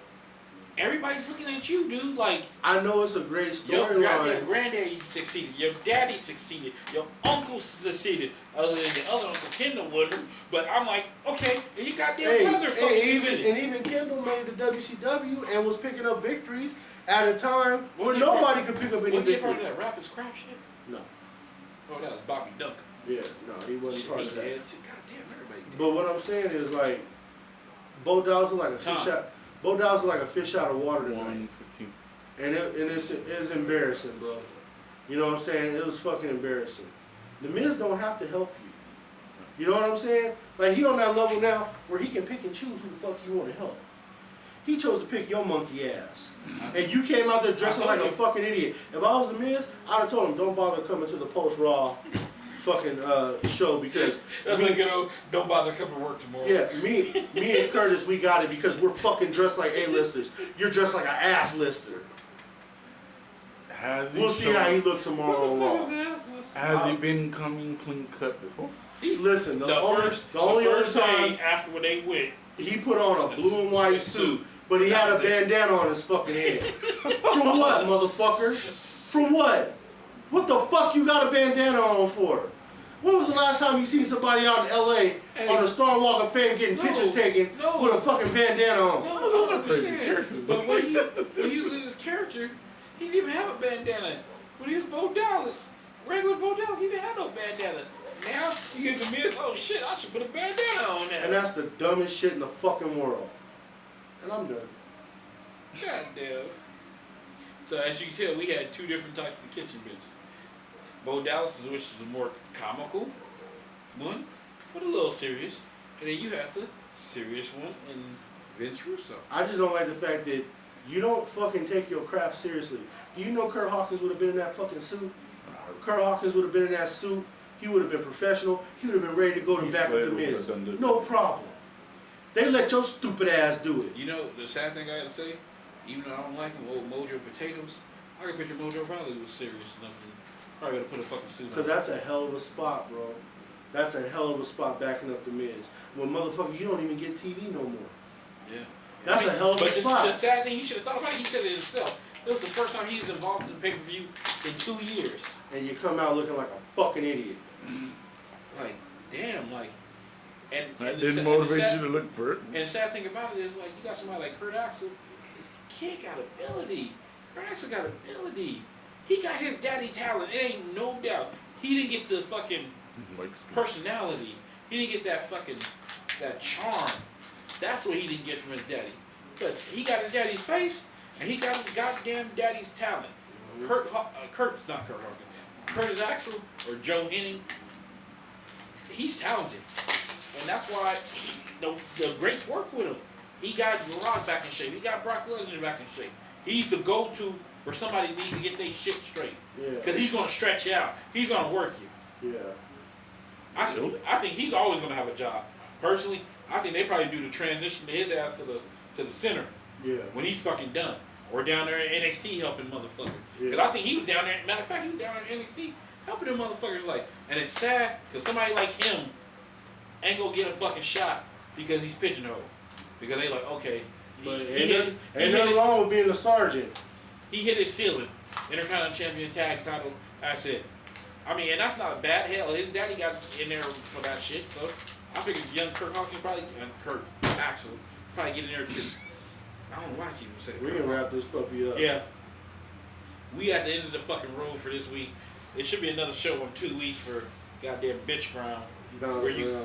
everybody's looking at you, dude. Like, I know it's a great your storyline. granddaddy succeeded, your daddy succeeded, your uncle succeeded, other than your other Uncle Kendall wouldn't. But I'm like, okay, and your goddamn brother fucking succeeded. And even Kendall made the WCW and was picking up victories at a time where Was he nobody could pick up any Was he a part of victories. that Rappers Crap shit? No. Oh, that was Bobby Duncan. Yeah, no, he wasn't Shit, part he of that. did too. Goddamn, everybody did. But what I'm saying is like, Bo Dallas is like a fish Tom. out. Bo Dallas is like a fish out of water tonight. 115. And it's embarrassing, bro. You know what I'm saying? It was fucking embarrassing. The Miz don't have to help you. You know what I'm saying? Like, he on that level now where he can pick and choose who the fuck he want to help. He chose to pick your monkey ass. And you came out there dressing like a fucking idiot. If I was the Miz, I'd have told him, don't bother coming to the post-Raw fucking show because... That's like, you know, don't bother coming to work tomorrow. Yeah, me and Curtis, we got it because we're fucking dressed like A-listers. You're dressed like an ass-lister. We'll see how he look tomorrow on Raw. Has he been coming clean cut before? Listen, the first only other day time after when they went, he put on a blue and white suit, but he had a bandana on his fucking head. For what, motherfucker? For what? What the fuck you got a bandana on for? When was the last time you seen somebody out in LA on a Star Walk of Fame getting pictures taken with a fucking bandana on? no, I understand. But when he was in his character, he didn't even have a bandana. When he was Bo Dallas, regular Bo Dallas, he didn't have no bandana. Now, you get the Miz, oh shit, I should put a bandana on now. And that's the dumbest shit in the fucking world. And I'm done. Goddamn. So as you can tell, we had two different types of kitchen bitches. Bo Dallas, which is the more comical one, but a little serious. And then you have the serious one in Vince Russo. I just don't like the fact that you don't fucking take your craft seriously. Do you know Kurt Hawkins would have been in that fucking suit? Kurt Hawkins would have been in that suit. He would have been professional. He would have been ready to go to back with the Miz. No problem. They let your stupid ass do it. You know, the sad thing I gotta say, even though I don't like him, old Mojo Potatoes, I can picture Mojo probably was serious enough to probably would have put a fucking suit on. Because that's a hell of a spot, bro. That's a hell of a spot backing up the Miz. When motherfucker, you don't even get TV no more. Yeah. That's a hell of a spot. The sad thing, he should have thought about it, he said it himself. It was the first time he was involved in the pay-per-view in 2 years. And you come out looking like a fucking idiot. Like, damn, like, and That the didn't sad- motivate and the you to look Burt. And the sad thing about it is, like, you got somebody like Kurt Axel. The kid got ability. Kurt Axel got ability. He got his daddy talent. It ain't no doubt. He didn't get the fucking personality. He didn't get that fucking, that charm. That's what he didn't get from his daddy. But he got his daddy's face, and he got his goddamn daddy's talent. Curtis Axel or Joe Henning, he's talented. And that's why the greats work with him. He got Rock back in shape. He got Brock Lesnar back in shape. He's the go-to for somebody who needs to get their shit straight. Yeah. Because he's going to stretch you out. He's going to work you. Yeah. I think he's always going to have a job. Personally, I think they probably do the transition to his ass to the center Yeah. when he's fucking done. Or down there in NXT helping motherfuckers. Because Yeah. I think he was down there, matter of fact, he was down there in NXT helping them motherfuckers. Like, and it's sad because somebody like him ain't gonna get a fucking shot because he's pigeonholed. Because they like, okay, But he ain't nothing wrong with being a sergeant. he hit his ceiling. Intercontinental Champion tag title, that's it. I mean, and that's not bad. Hell, his daddy got in there for that shit. So I figured young Kurt Hawkins probably, Kurt Axel, probably get in there too. I don't know why I keep saying We can wrap this puppy up. Yeah. We at the end of the fucking road for this week. It should be another show in 2 weeks for goddamn Bitch Ground. Where you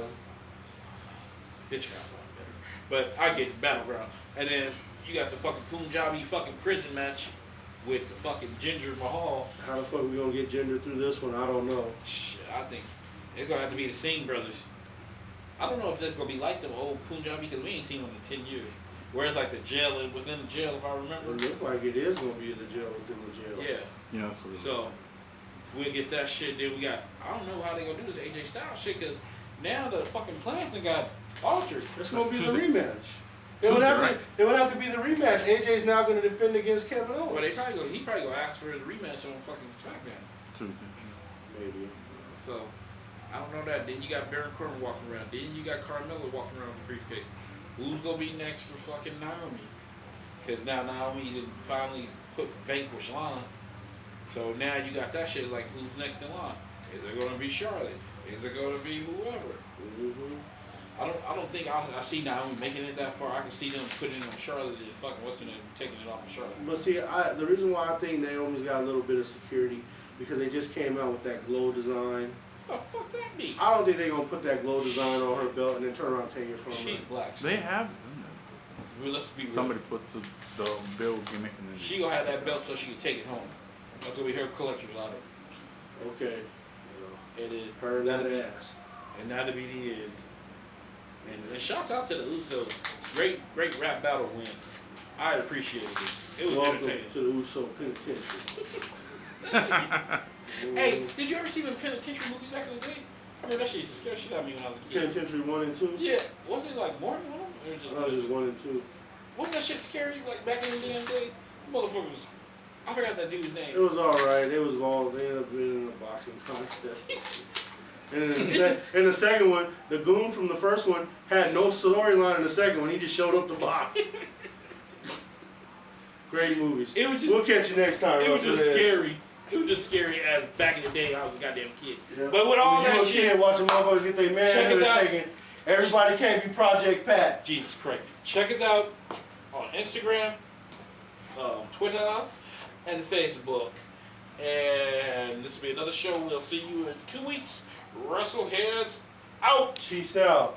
Bitch Ground better. But I get Battleground. And then you got the fucking Punjabi fucking prison match with the fucking Ginger Mahal. How the fuck we gonna get gender through this one? I don't know. Shit, I think it's gonna have to be the Singh brothers. I don't know if that's gonna be like the old Punjabi because we ain't seen them in 10 years. Whereas like the jail and within the jail, if I remember. It looks like it is gonna be in the jail within the jail. Yeah. Yeah, that's what it is. So we'll get that shit. Then we got, I don't know how they gonna do this AJ Styles shit because now the fucking plans done got altered. It's gonna be Tuesday. the rematch. It would have to be the rematch. AJ's now gonna defend against Kevin Owens. Well, he probably gonna ask for the rematch on fucking Smackdown. Tuesday. Maybe. So I don't know that. Then you got Baron Corbin walking around. Then you got Carmella walking around with the briefcase. Who's gonna be next for fucking Naomi? Because now Naomi did finally put vanquish Lana. So now you got that shit. Like, who's next in line? Is it gonna be Charlotte? Is it gonna be whoever? Mm-hmm. I don't think I see Naomi making it that far. I can see them putting it on Charlotte and fucking what's her name, taking it off of Charlotte. But see, the reason why I think Naomi's got a little bit of security because they just came out with that glow design. What the fuck that mean? I don't think they're gonna put that glow design on her belt and then turn around and take it from She's her. black. They have. Well, let's be real. Somebody puts the bill gimmick in there. She gonna have that belt so she can take it home. That's gonna be her collector's item. Okay. And then Her and that ass. And that'll be the end. And shouts out to the Usos. Great rap battle win. I appreciated it. It was Welcome entertaining. to the Uso Penitentiary. Hey, did you ever see the Penitentiary movie back in the day? I mean, that shit used to scare shit out of me when I was a kid. Penitentiary 1 and 2? Yeah, wasn't it like more than one of them? Or I was just 1 and 2. Wasn't that shit scary like back in the damn day? Motherfuckers. I forgot that dude's name. It was alright. They ended up being in a boxing contest. And in the second one, the goon from the first one had no storyline in the second one. He just showed up to box. Great movies. It was just, we'll catch you next time. It was just scary. It was just scary as back in the day I was a goddamn kid. Yeah. But with all that shit, kid watching motherfuckers get their manhood taken. Everybody can't be Project Pat. Jesus Christ. Check us out on Instagram, Twitter, and Facebook. And this will be another show. We'll see you in 2 weeks. Wrestleheads out. Peace out.